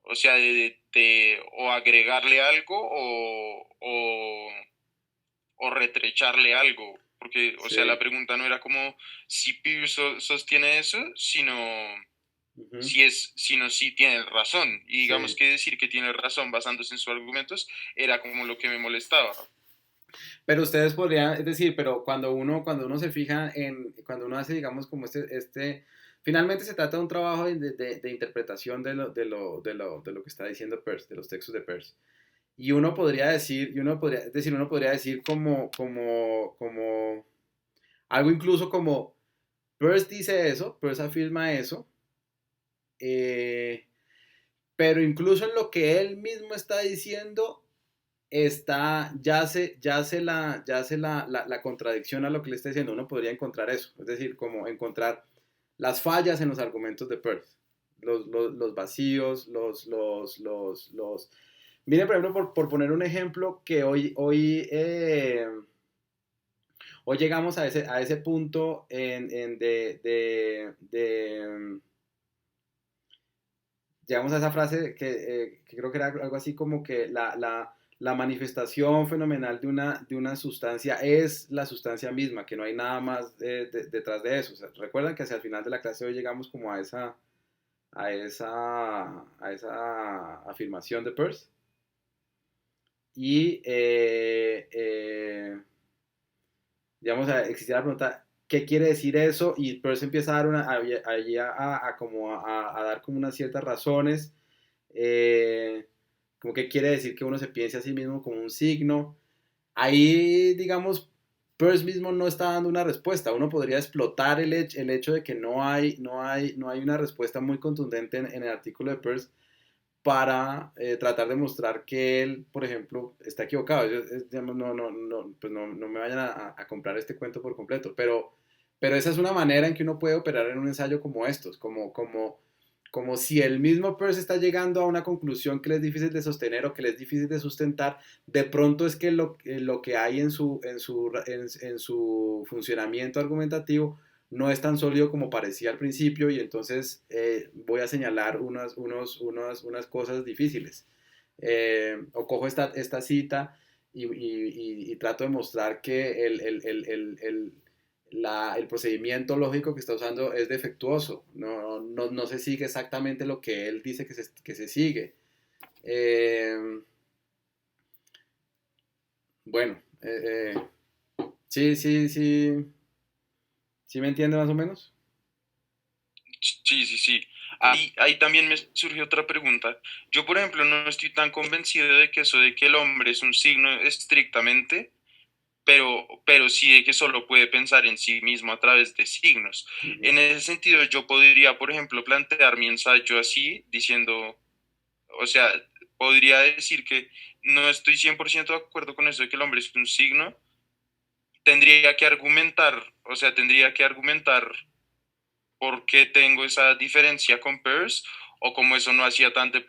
o sea, de o agregarle algo o retrecharle algo, porque, o sea, la Sí. pregunta no era como si Peirce sostiene eso, Uh-huh. sino si tiene razón. Y digamos Sí. que decir que tiene razón basándose en sus argumentos era como lo que me molestaba. Pero ustedes podrían, es decir, pero cuando uno se fija cuando uno hace, digamos, como finalmente se trata de un trabajo de interpretación de lo que está diciendo Peirce, de los textos de Peirce. Y uno podría decir como algo incluso como, Peirce dice eso, Peirce afirma eso, eh, pero incluso en lo que él mismo está diciendo, yace la contradicción a lo que le está diciendo. Uno podría encontrar eso, es decir, como encontrar las fallas en los argumentos de Peirce, los vacíos, Miren, por ejemplo, por poner un ejemplo, que hoy llegamos a ese punto llegamos a esa frase que creo que era algo así como que la manifestación fenomenal de una sustancia es la sustancia misma, que no hay nada más detrás de eso. O sea, recuerdan que hacia el final de la clase hoy llegamos como a esa afirmación de Peirce. Y, digamos, existía la pregunta, ¿qué quiere decir eso? Y Peirce empieza a dar a dar como unas ciertas razones, como que quiere decir que uno se piense a sí mismo como un signo. Ahí, digamos, Peirce mismo no está dando una respuesta. Uno podría explotar el hecho de que no hay una respuesta muy contundente en el artículo de Peirce para tratar de mostrar que él, por ejemplo, está equivocado. Digamos, pues no me vayan a comprar este cuento por completo, pero esa es una manera en que uno puede operar en un ensayo como estos, como si el mismo Peirce está llegando a una conclusión que le es difícil de sostener o que le es difícil de sustentar, de pronto es que lo que hay en su funcionamiento argumentativo no es tan sólido como parecía al principio, y entonces voy a señalar unas cosas difíciles. O cojo esta cita y trato de mostrar que el procedimiento lógico que está usando es defectuoso, no se sigue exactamente lo que él dice que se sigue. Bueno, sí, sí, sí, ¿sí me entiende más o menos? Sí, sí, sí. Ahí también me surgió otra pregunta. Yo, por ejemplo, no estoy tan convencido de que eso de que el hombre es un signo estrictamente, pero sí de que solo puede pensar en sí mismo a través de signos. Ujú. En ese sentido, yo podría, por ejemplo, plantear mi ensayo así, diciendo, o sea, podría decir que no estoy 100% de acuerdo con eso de que el hombre es un signo. Tendría que argumentar, o sea, tendría que argumentar por qué tengo esa diferencia con Peirce, o como eso no haría tanto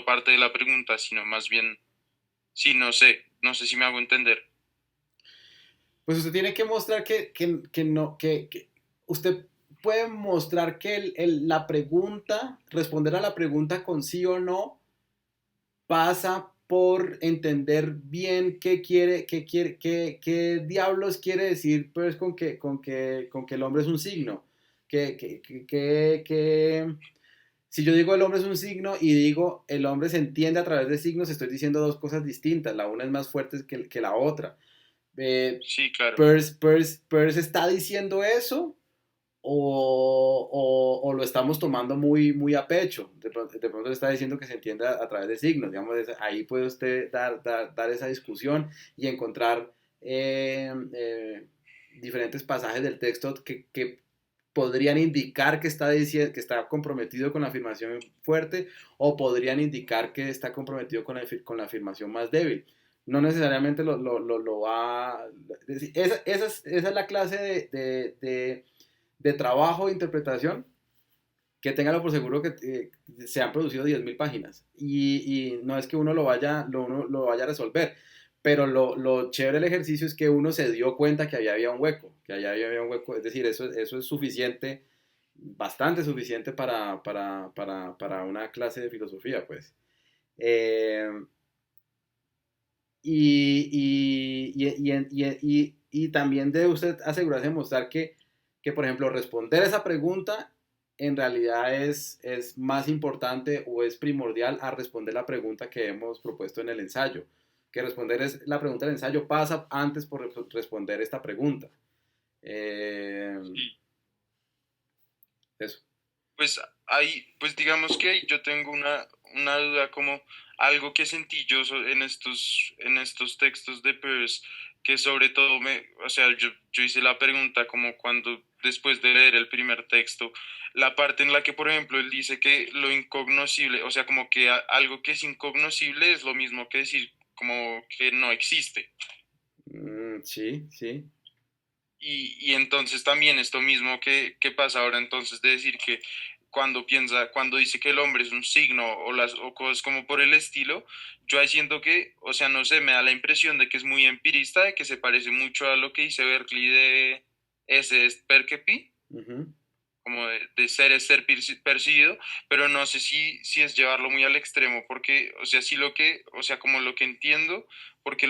parte de la pregunta, sino más bien, sí, no sé si me hago entender. Pues usted tiene que mostrar que no, que usted puede mostrar que la pregunta, responder a la pregunta con sí o no, pasa por entender bien qué diablos quiere decir pues con que el hombre es un signo. Que si yo digo el hombre es un signo y digo el hombre se entiende a través de signos, estoy diciendo dos cosas distintas. La una es más fuerte que la otra. Eh, Sí, claro. Peirce está diciendo eso o lo estamos tomando muy a pecho. De pronto está diciendo que se entiende a través de signos. Digamos, ahí puede usted dar esa discusión y encontrar diferentes pasajes del texto que podrían indicar que está comprometido con la afirmación fuerte o podrían indicar que está comprometido con la afirmación más débil. No necesariamente lo va... Esa es la clase de trabajo de interpretación que téngalo por seguro que se han producido 10.000 páginas y no es que uno lo vaya a resolver, pero lo chévere del ejercicio es que uno se dio cuenta que había un hueco, es decir, eso es suficiente, bastante suficiente para una clase de filosofía, pues. Eh, y también debe usted asegurarse de mostrar que, por ejemplo, responder esa pregunta en realidad es más importante o es primordial a responder la pregunta que hemos propuesto en el ensayo. Que la pregunta del ensayo pasa antes por responder esta pregunta. Sí. Eso. Pues pues digamos que yo tengo una duda como algo que sentí yo en estos textos de Peirce, que sobre todo o sea, yo hice la pregunta como cuando después de leer el primer texto, la parte en la que, por ejemplo, él dice que lo incognoscible, o sea, como que algo que es incognoscible es lo mismo que decir como que no existe. Sí, sí. Y entonces también esto mismo que pasa ahora entonces de decir que cuando dice que el hombre es un signo o cosas como por el estilo, yo ahí siento que, o sea, no sé, me da la impresión de que es muy empirista, de que se parece mucho a lo que dice Berkeley de ese es percepi, Ujú. como de ser es ser percibido, pero no sé si es llevarlo muy al extremo, porque, o sea, sí o sea, como lo que entiendo, porque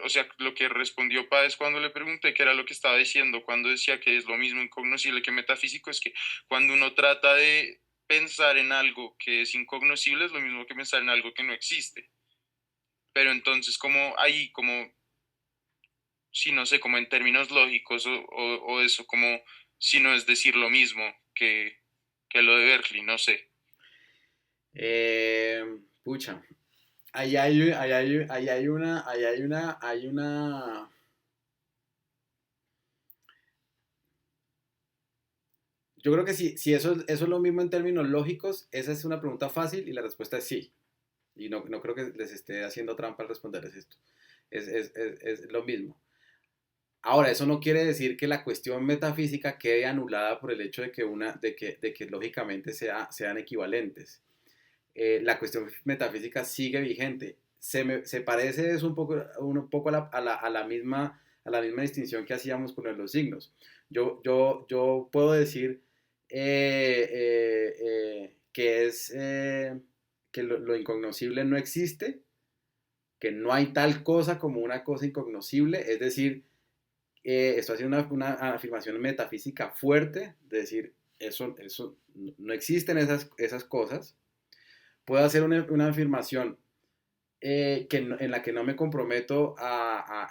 o sea, lo que respondió Páez cuando le pregunté qué era lo que estaba diciendo, cuando decía que es lo mismo incognoscible que metafísico, es que cuando uno trata de pensar en algo que es incognoscible, es lo mismo que pensar en algo que no existe. Pero entonces, como ahí, como, sí, no sé, como en términos lógicos o eso, como si no es decir lo mismo que lo de Berkeley, no sé. Pucha. Ahí hay una. Yo creo que si eso es lo mismo en términos lógicos, esa es una pregunta fácil y la respuesta es sí. Y no creo que les esté haciendo trampa al responderles esto. Es lo mismo. Ahora, eso no quiere decir que la cuestión metafísica quede anulada por el hecho de que lógicamente sean equivalentes. La cuestión metafísica sigue vigente. Se parece eso un poco a la misma distinción que hacíamos con los signos. Yo puedo decir que que lo incognoscible no existe, que no hay tal cosa como una cosa incognoscible, es decir, estoy haciendo una afirmación metafísica fuerte, de decir, eso no existen esas cosas. Puedo hacer una afirmación en la que no me comprometo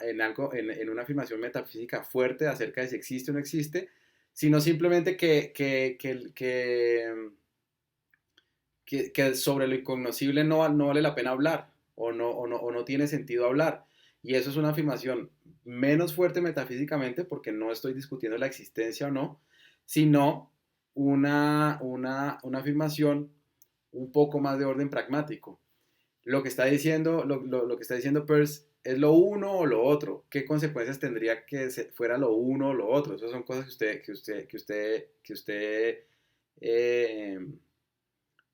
en algo, en una afirmación metafísica fuerte acerca de si existe o no existe, sino simplemente que sobre lo incognoscible no vale la pena hablar o no tiene sentido hablar. Y eso es una afirmación menos fuerte metafísicamente porque no estoy discutiendo la existencia o no, sino una afirmación un poco más de orden pragmático. Lo que está diciendo Peirce es lo uno o lo otro. ¿Qué consecuencias tendría que fuera lo uno o lo otro? Esas son cosas que usted eh,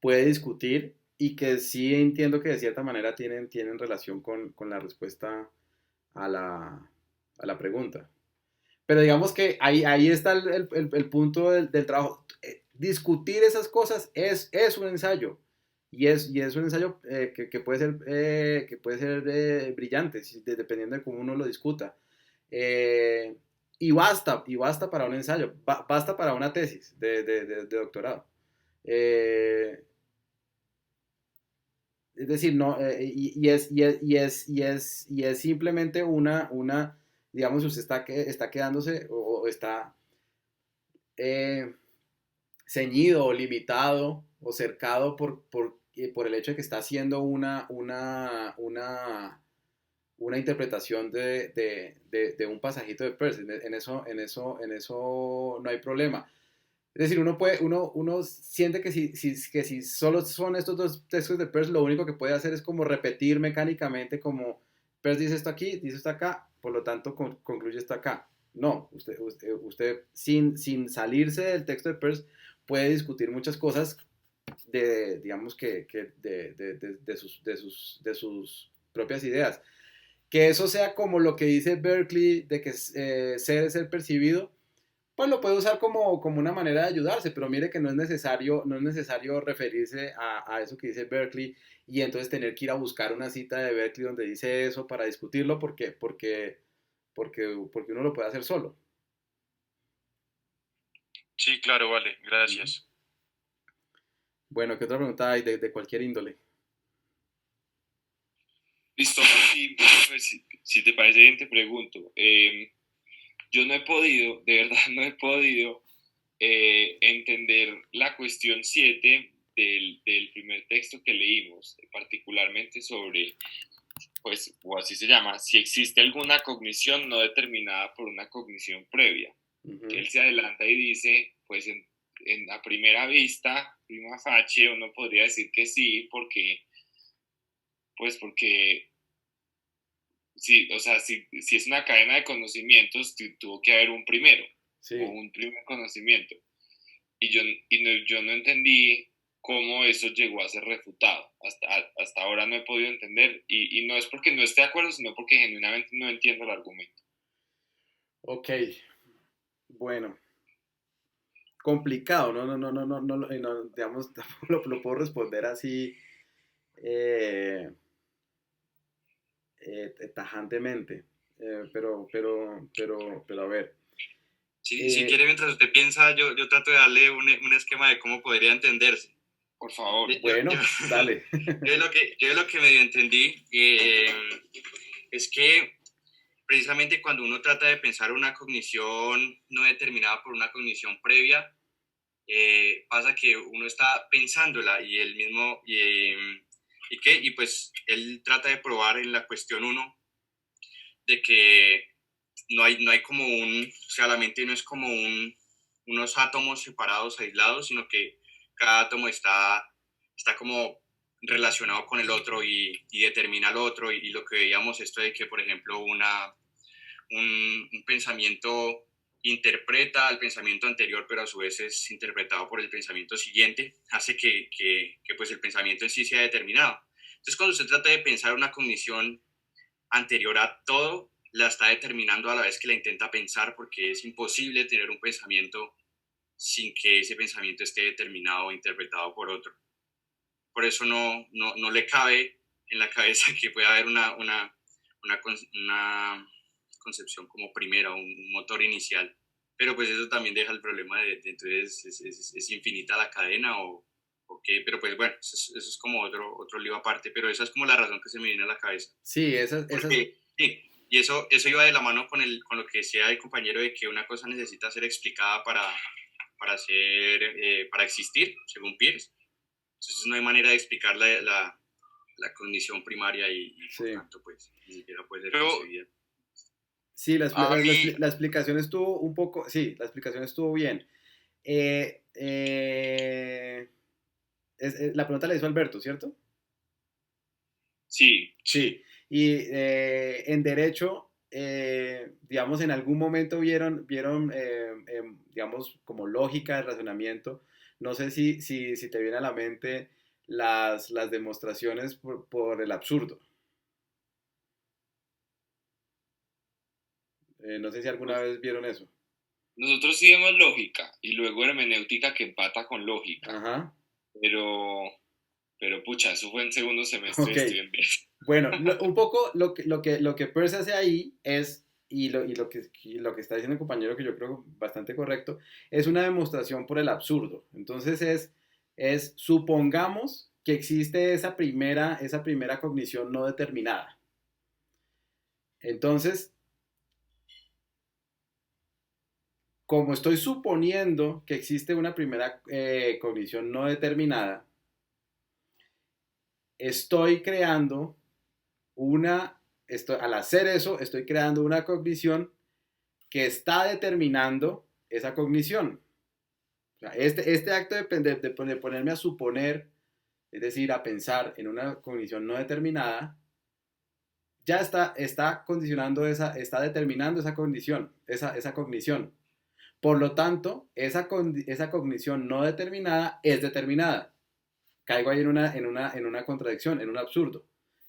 puede discutir y que sí entiendo que de cierta manera tienen relación con la respuesta a la pregunta. Pero digamos que ahí está el punto del trabajo. Discutir esas cosas es un ensayo. Y es un ensayo que puede ser brillante, dependiendo de cómo uno lo discuta. Eh, y basta para un ensayo, basta para una tesis de doctorado. Eh, es decir, no, y es simplemente digamos, usted está quedándose o está eh, ceñido o limitado o cercado por el hecho de que está haciendo una interpretación de un pasajito de Peirce. En eso no hay problema. Es decir, uno siente que si solo son estos dos textos de Peirce, lo único que puede hacer es como repetir mecánicamente como Peirce dice esto aquí, dice esto acá, por lo tanto concluye esto acá. No, usted sin salirse del texto de Peirce puede discutir muchas cosas digamos de sus propias ideas. Que eso sea como lo que dice Berkeley de que ser es ser percibido, pues lo puede usar como una manera de ayudarse, pero mire que no es necesario referirse a eso que dice Berkeley y entonces tener que ir a buscar una cita de Berkeley donde dice eso para discutirlo porque uno lo puede hacer solo. Sí, claro, vale, gracias. Bueno, ¿qué otra pregunta hay de cualquier índole? Listo, sí, pues, si te parece bien, te pregunto. Yo no he podido, de verdad no he podido entender la cuestión 7 del primer texto que leímos, particularmente sobre, pues, o así se llama, si existe alguna cognición no determinada por una cognición previa. Uh-huh. Él se adelanta y dice, pues, en la primera vista, prima facie, uno podría decir que sí, porque sí, o sea, si es una cadena de conocimientos, tuvo que haber un primero, Sí. o un primer conocimiento. Yo no entendí cómo eso llegó a ser refutado. Hasta ahora no he podido entender, y no es porque no esté de acuerdo, sino porque genuinamente no entiendo el argumento. Ok, bueno, complicado, digamos, lo puedo responder así tajantemente, pero a ver. Si quiere, mientras usted piensa, yo trato de darle un esquema de cómo podría entenderse. Por favor. Bueno, dale. Yo lo que medio entendí es que precisamente cuando uno trata de pensar una cognición no determinada por una cognición previa, pasa que uno está pensándola y él mismo, y pues él trata de probar en la cuestión 1 de que no hay como o sea, la mente no es como unos átomos separados, aislados, sino que cada átomo está como relacionado con el otro y determina al otro, y lo que veíamos esto de que, por ejemplo, un pensamiento interpreta al pensamiento anterior, pero a su vez es interpretado por el pensamiento siguiente, hace que pues el pensamiento en sí sea determinado. Entonces, cuando se trata de pensar una cognición anterior a todo, la está determinando a la vez que la intenta pensar, porque es imposible tener un pensamiento sin que ese pensamiento esté determinado o interpretado por otro. por eso no le cabe en la cabeza que pueda haber una concepción como primera, un motor inicial. Pero pues eso también deja el problema de entonces es infinita la cadena o qué, pero pues bueno, eso es como otro lío aparte, pero esa es como la razón que se me viene a la cabeza. Sí, Sí, y eso iba de la mano con lo que decía el compañero de que una cosa necesita ser explicada para existir, según Peirce. Entonces no hay manera de explicar la cognición primaria y por sí. tanto pues ni siquiera puede ser Pero concebida. Sí, a mí, la explicación estuvo un poco, sí, la explicación estuvo bien. Eh, eh, la pregunta la hizo Alberto, ¿cierto? Sí, Sí, y en derecho, digamos, en algún momento vieron digamos, como lógica de razonamiento. No sé si te viene a la mente las demostraciones por el absurdo. No sé si alguna pues vez vieron eso. nosotros sí vemos lógica y luego hermenéutica que empata con lógica, Ajá, pero, pero pucha, eso fue en segundo semestre, ok. estoy en vez. Bueno, un poco lo que Peirce hace ahí es, y lo que está diciendo el compañero, que yo creo bastante correcto, es una demostración por el absurdo. Entonces supongamos que existe esa primera cognición no determinada. Entonces, como estoy suponiendo que existe una primera cognición no determinada, estoy creando al hacer eso, estoy creando una cognición que está determinando esa cognición. O sea, este acto de ponerme a suponer, es decir, a pensar en una cognición no determinada, ya está condicionando está determinando esa condición, esa cognición. Por lo tanto, esa cognición no determinada es determinada. Caigo ahí en una contradicción, en un absurdo.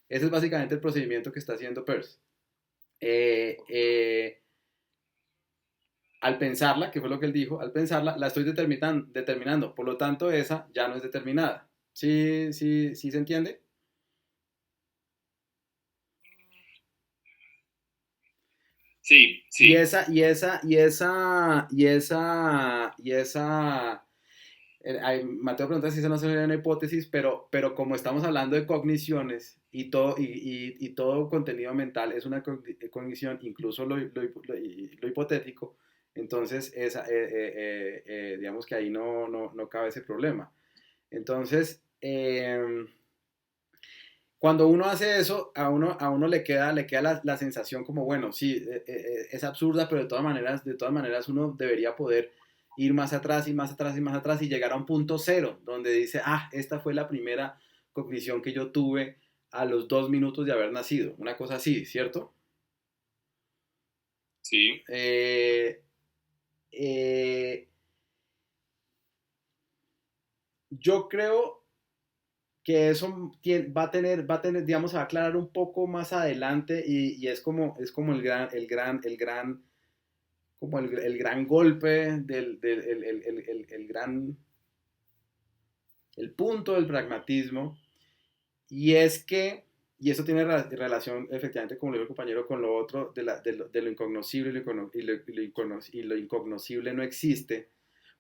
Ese es básicamente el procedimiento que está haciendo Peirce. Eh, eh, Al pensarla, que fue lo que él dijo, al pensarla, la estoy determinando. Por lo tanto, esa ya no es determinada. ¿Sí se entiende? Sí, Y sí, esa, y esa, y esa, y esa, y esa, Mateo pregunta si eso no sería una hipótesis, pero como estamos hablando de cogniciones y todo contenido mental es una cognición, incluso lo hipotético, entonces digamos que ahí no cabe ese problema. Entonces, cuando uno hace eso, a uno le queda la sensación como, bueno, sí, es absurda, pero de todas maneras uno debería poder ir más atrás y más atrás y más atrás y llegar a un punto cero, donde dice, esta fue la primera cognición que yo tuve a los 2 minutos de haber nacido. Una cosa así, ¿cierto? sí. Eh, eh, yo creo que eso va a tener, digamos, se va a aclarar un poco más adelante y es como el gran golpe el punto del pragmatismo, y es que, y eso tiene relación efectivamente, como lo dijo el compañero, con lo otro, de lo incognoscible y lo incognoscible no existe,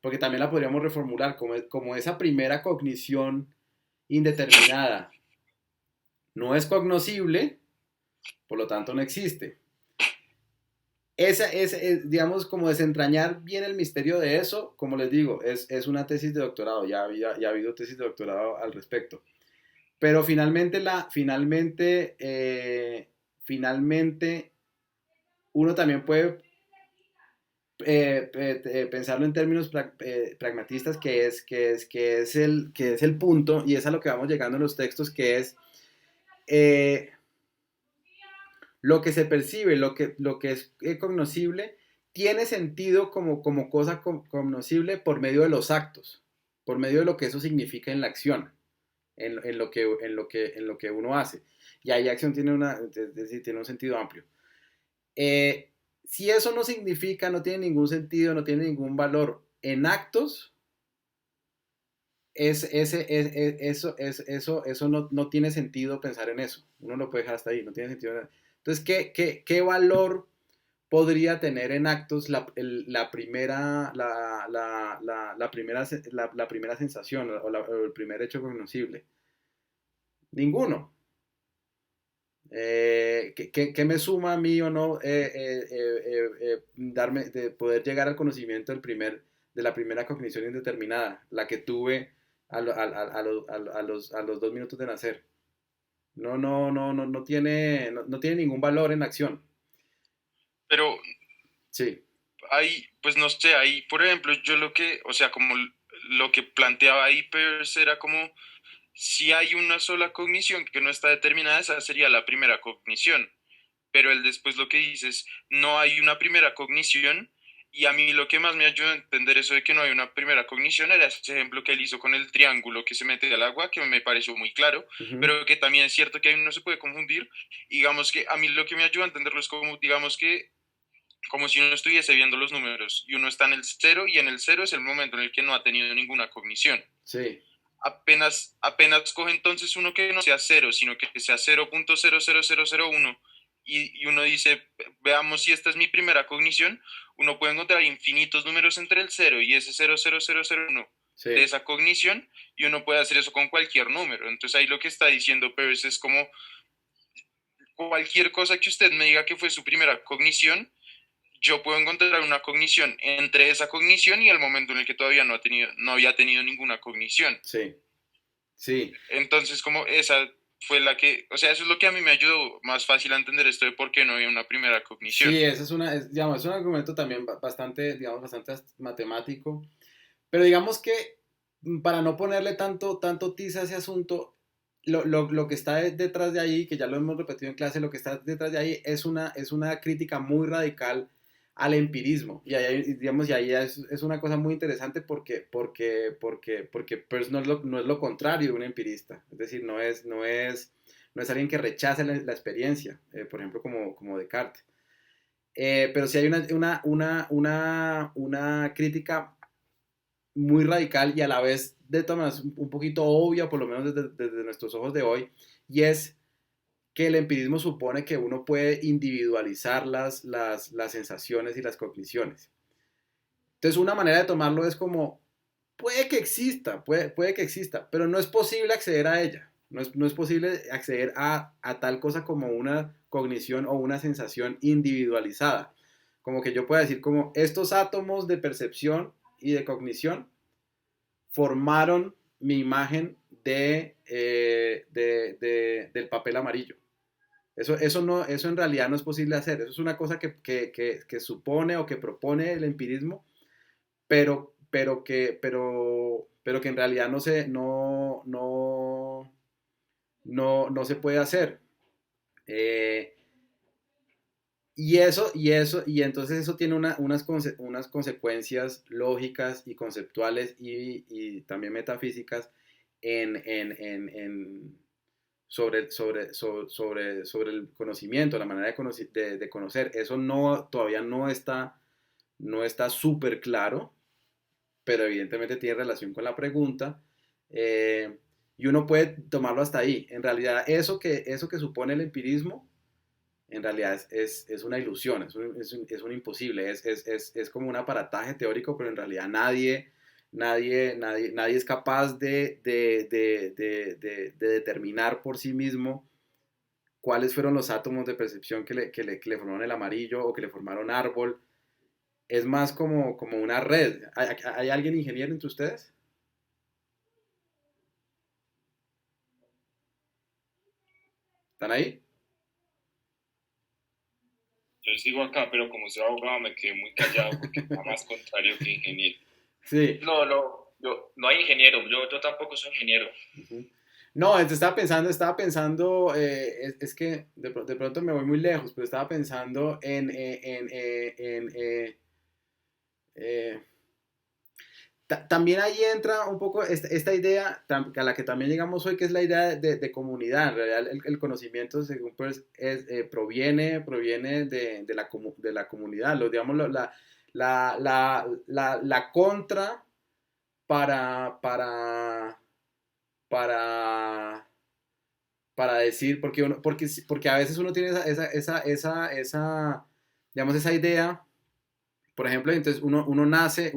porque también la podríamos reformular como esa primera cognición indeterminada no es cognoscible, por lo tanto no existe. Digamos, como desentrañar bien el misterio de eso, como les digo, es una tesis de doctorado, ya ha habido tesis de doctorado al respecto. Pero finalmente uno también puede pensarlo en términos pragmatistas, que es el punto, y es a lo que vamos llegando en los textos, que es eh, lo que se percibe, lo que es cognoscible, tiene sentido como cosa cognoscible por medio de los actos, por medio de lo que eso significa en la acción, en lo que uno hace. Y ahí acción es decir, tiene un sentido amplio. Si eso no significa, no tiene ningún sentido, no tiene ningún valor en actos, eso no tiene sentido pensar en eso. Uno lo puede dejar hasta ahí, no tiene sentido. Entonces, ¿qué valor podría tener en actos la primera sensación o el primer hecho cognoscible? Ninguno. ¿Qué me suma a mí o no de poder llegar al conocimiento de la primera cognición indeterminada, la que tuve a los 2 minutos de nacer? No tiene ningún valor en la acción. Pero Sí, ahí, pues no sé, ahí, por ejemplo, yo o sea, como lo que planteaba ahí Peirce era como, si hay una sola cognición que no está determinada, esa sería la primera cognición. Pero él después lo que dice es, no hay una primera cognición, y a mí lo que más me ayuda a entender eso de que no hay una primera cognición era ese ejemplo que él hizo con el triángulo que se mete al agua, que me pareció muy claro, ujú, pero que también es cierto que ahí no se puede confundir. Digamos que a mí lo que me ayuda a entenderlo es como, digamos que, como si uno estuviese viendo los números, y uno está en el cero, y en el cero es el momento en el que no ha tenido ninguna cognición. sí, Apenas coge entonces uno que no sea cero, sino que sea 0.00001, y uno dice, veamos si esta es mi primera cognición, uno puede encontrar infinitos números entre el cero y ese 0.0001 de sí, esa cognición, y uno puede hacer eso con cualquier número. Entonces ahí lo que está diciendo Peirce es como, cualquier cosa que usted me diga que fue su primera cognición, yo puedo encontrar una cognición entre esa cognición y el momento en el que todavía no había tenido ninguna cognición. sí, sí. Entonces, como esa fue la que, o sea, eso es lo que a mí me ayudó más fácil a entender esto de por qué no había una primera cognición. Sí, esa digamos, es un argumento también bastante, digamos, bastante matemático, pero digamos que para no ponerle tanto tiza a ese asunto, lo que está detrás de ahí, que ya lo hemos repetido en clase, lo que está detrás de ahí es una crítica muy radical al empirismo. Y ahí, digamos, y ahí es una cosa muy interesante porque Peirce no es lo contrario de un empirista. Es decir, no es alguien que rechace la experiencia, por ejemplo, como Descartes. Pero sí hay una crítica muy radical y a la vez de todas maneras un poquito obvia, por lo menos desde nuestros ojos de hoy, y es que el empirismo supone que uno puede individualizar las sensaciones y las cogniciones. Entonces una manera de tomarlo es como, puede que exista, pero no es posible acceder a ella. No es posible acceder a tal cosa como una cognición o una sensación individualizada. Como que yo pueda decir como estos átomos de percepción y de cognición formaron mi imagen del papel amarillo. Eso en realidad no es posible hacer. Eso es una cosa que supone o que propone el empirismo, pero que en realidad no se puede hacer. Eh, y entonces eso tiene unas consecuencias lógicas y conceptuales y también metafísicas sobre el conocimiento, la manera de conocer. Eso todavía no está súper claro, pero evidentemente tiene relación con la pregunta. eh, y uno puede tomarlo hasta ahí. En realidad, eso que supone el empirismo en realidad es una ilusión, es un imposible, es como un aparataje teórico, pero en realidad nadie es capaz de determinar por sí mismo cuáles fueron los átomos de percepción que le formaron el amarillo o que le formaron árbol. Es más como una red. ¿Hay alguien ingeniero entre ustedes? ¿Están ahí? Yo sigo acá, pero como soy abogado me quedé muy callado porque está más contrario que ingeniero. Sí. No hay ingeniero, yo tampoco soy ingeniero. Ujú. No, estaba pensando, es que de pronto me voy muy lejos, pero estaba pensando eh, también ahí entra un poco esta idea a la que también llegamos hoy, que es la idea de comunidad. En realidad, el conocimiento, según pues, proviene de la comunidad. Digamos, la contra para, para, para, para decir, porque a veces uno tiene digamos, esa idea. Por ejemplo, entonces uno nace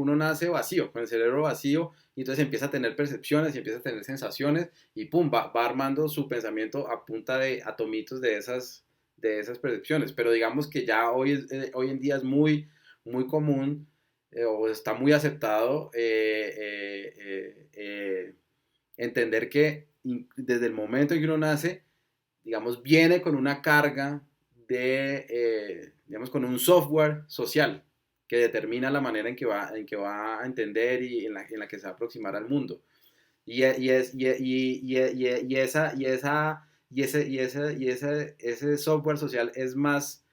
vacío, con el cerebro vacío, y entonces empieza a tener percepciones y empieza a tener sensaciones, y pum, va armando su pensamiento a punta de atomitos de esas percepciones. Pero digamos que ya hoy en día es muy, muy común, o está muy aceptado, entender que desde el momento en que uno nace, digamos, viene con una carga digamos, con un software social que determina la manera en que va a entender y en la que se va a aproximar al mundo. Ese software social es más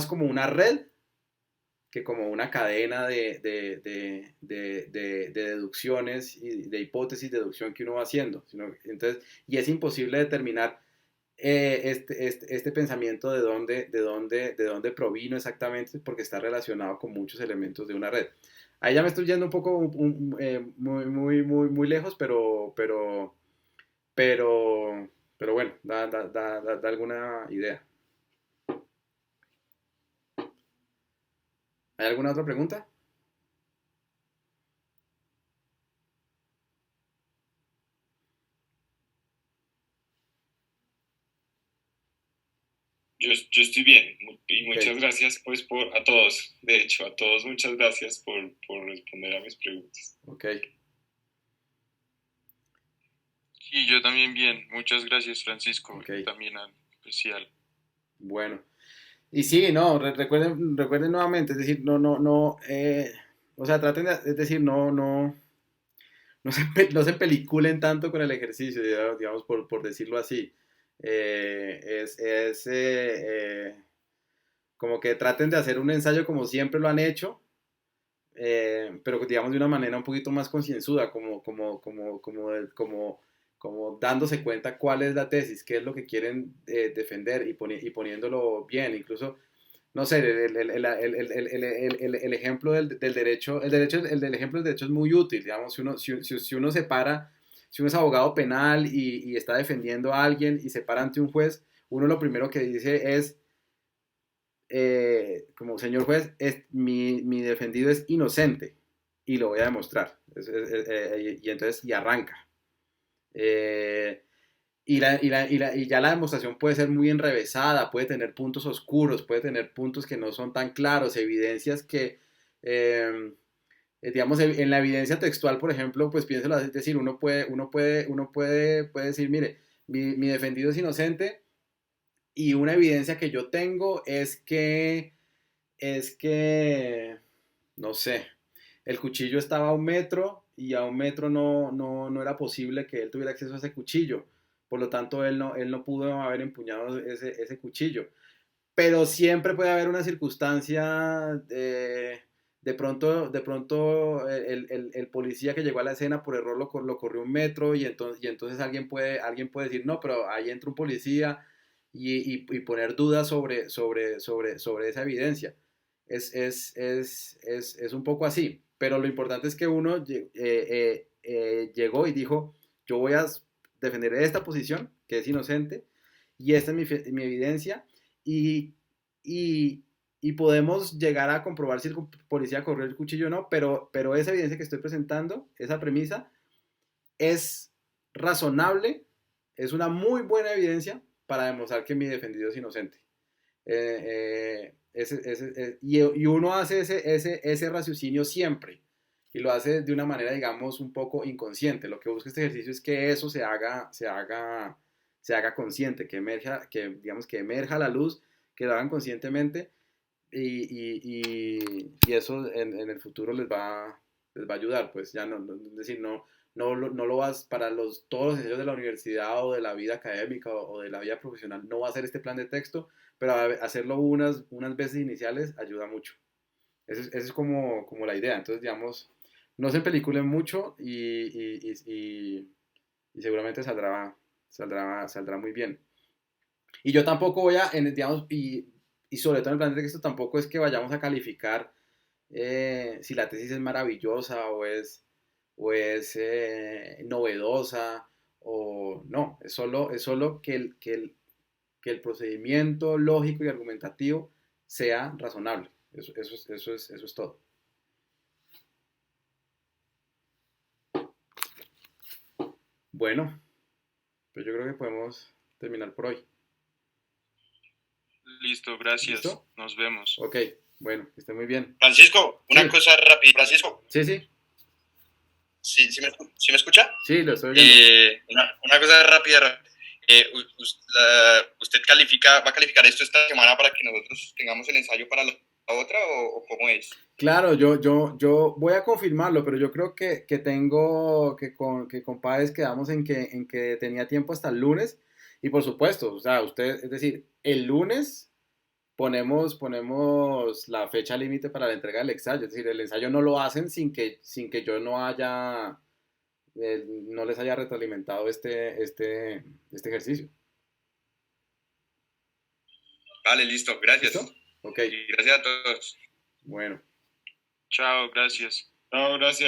como una red que como una cadena de deducciones y de hipótesis de deducción que uno va haciendo. Entonces, y es imposible determinar este pensamiento de dónde provino exactamente, porque está relacionado con muchos elementos de una red. Ahí ya me estoy yendo un poco muy, muy, muy, muy lejos, pero bueno, da alguna idea. ¿Hay alguna otra pregunta? Yo estoy bien y muchas Ok. gracias pues a todos, de hecho a todos muchas gracias por responder a mis preguntas. Ok. Y yo también bien. Muchas gracias, Francisco. Ok. Y también al especial. Bueno. Y sí, no, recuerden nuevamente, es decir, no, no, no, o sea, es decir, no se peliculen tanto con el ejercicio, digamos, por decirlo así. Como que traten de hacer un ensayo como siempre lo han hecho, pero digamos de una manera un poquito más concienzuda, como dándose cuenta cuál es la tesis, qué es lo que quieren defender y poniéndolo bien. Incluso, no sé, el ejemplo del derecho, el ejemplo del derecho es muy útil, digamos, si uno si uno es abogado penal y está defendiendo a alguien y se para ante un juez, uno lo primero que dice es, como señor juez, mi defendido es inocente y lo voy a demostrar. Y entonces, y arranca. Eh, y ya la demostración puede ser muy enrevesada, puede tener puntos oscuros, puede tener puntos que no son tan claros, evidencias que, digamos, en la evidencia textual, por ejemplo, pues piénselo, es decir, puede decir, mire, mi defendido es inocente y una evidencia que yo tengo es que, no sé, el cuchillo estaba a 1 metro y a 1 metro no era posible que él tuviera acceso a ese cuchillo. Por lo tanto, él no pudo haber empuñado ese cuchillo. Pero siempre puede haber una circunstancia, de pronto el policía que llegó a la escena por error lo corrió 1 metro y entonces alguien puede decir, no, pero ahí entra un policía y poner dudas sobre esa evidencia. Es un poco así, pero lo importante es que uno llegó y dijo, yo voy a defender esta posición, que es inocente, y esta es mi evidencia, y, y, y podemos llegar a comprobar si el policía corrió el cuchillo o no, pero esa evidencia que estoy presentando, esa premisa, es razonable, es una muy buena evidencia para demostrar que mi defendido es inocente. Y uno hace ese raciocinio siempre y lo hace de una manera, digamos, un poco inconsciente. Lo que busca este ejercicio es que eso se haga consciente, digamos, que emerja a la luz, que lo hagan conscientemente y eso en el futuro les va a ayudar. Pues ya es decir, no lo vas para todos los ejercicios de la universidad o de la vida académica o de la vida profesional, no va a hacer este plan de texto, pero hacerlo unas veces iniciales ayuda mucho. Esa es como la idea. Entonces, digamos, no se peliculen mucho y seguramente saldrá muy bien. Y yo tampoco voy a, digamos, y sobre todo en el plan de texto, tampoco es que vayamos a calificar si la tesis es maravillosa o es novedosa, o no, es solo que el procedimiento lógico y argumentativo sea razonable. Eso es todo. Bueno, pues yo creo que podemos terminar por hoy. Listo, gracias. ¿Listo? Nos vemos. Ok, bueno, que esté muy bien. Francisco, una Sí. cosa rápida. Francisco, Sí, sí, ¿sí me escucha? sí, lo estoy oyendo. Una cosa rápida. ¿Usted va a calificar esto esta semana para que nosotros tengamos el ensayo para la otra o cómo es? Claro, yo voy a confirmarlo, pero yo creo que tengo, que con Páez quedamos en que tenía tiempo hasta el lunes. Y por supuesto, o sea, usted, es decir, el lunes ponemos la fecha límite para la entrega del ensayo. Es decir, el ensayo no lo hacen sin que yo no haya, no les haya retroalimentado este ejercicio. Vale, listo, gracias. ¿Listo? Ok, Y gracias a todos. bueno. Chao, gracias. No, gracias.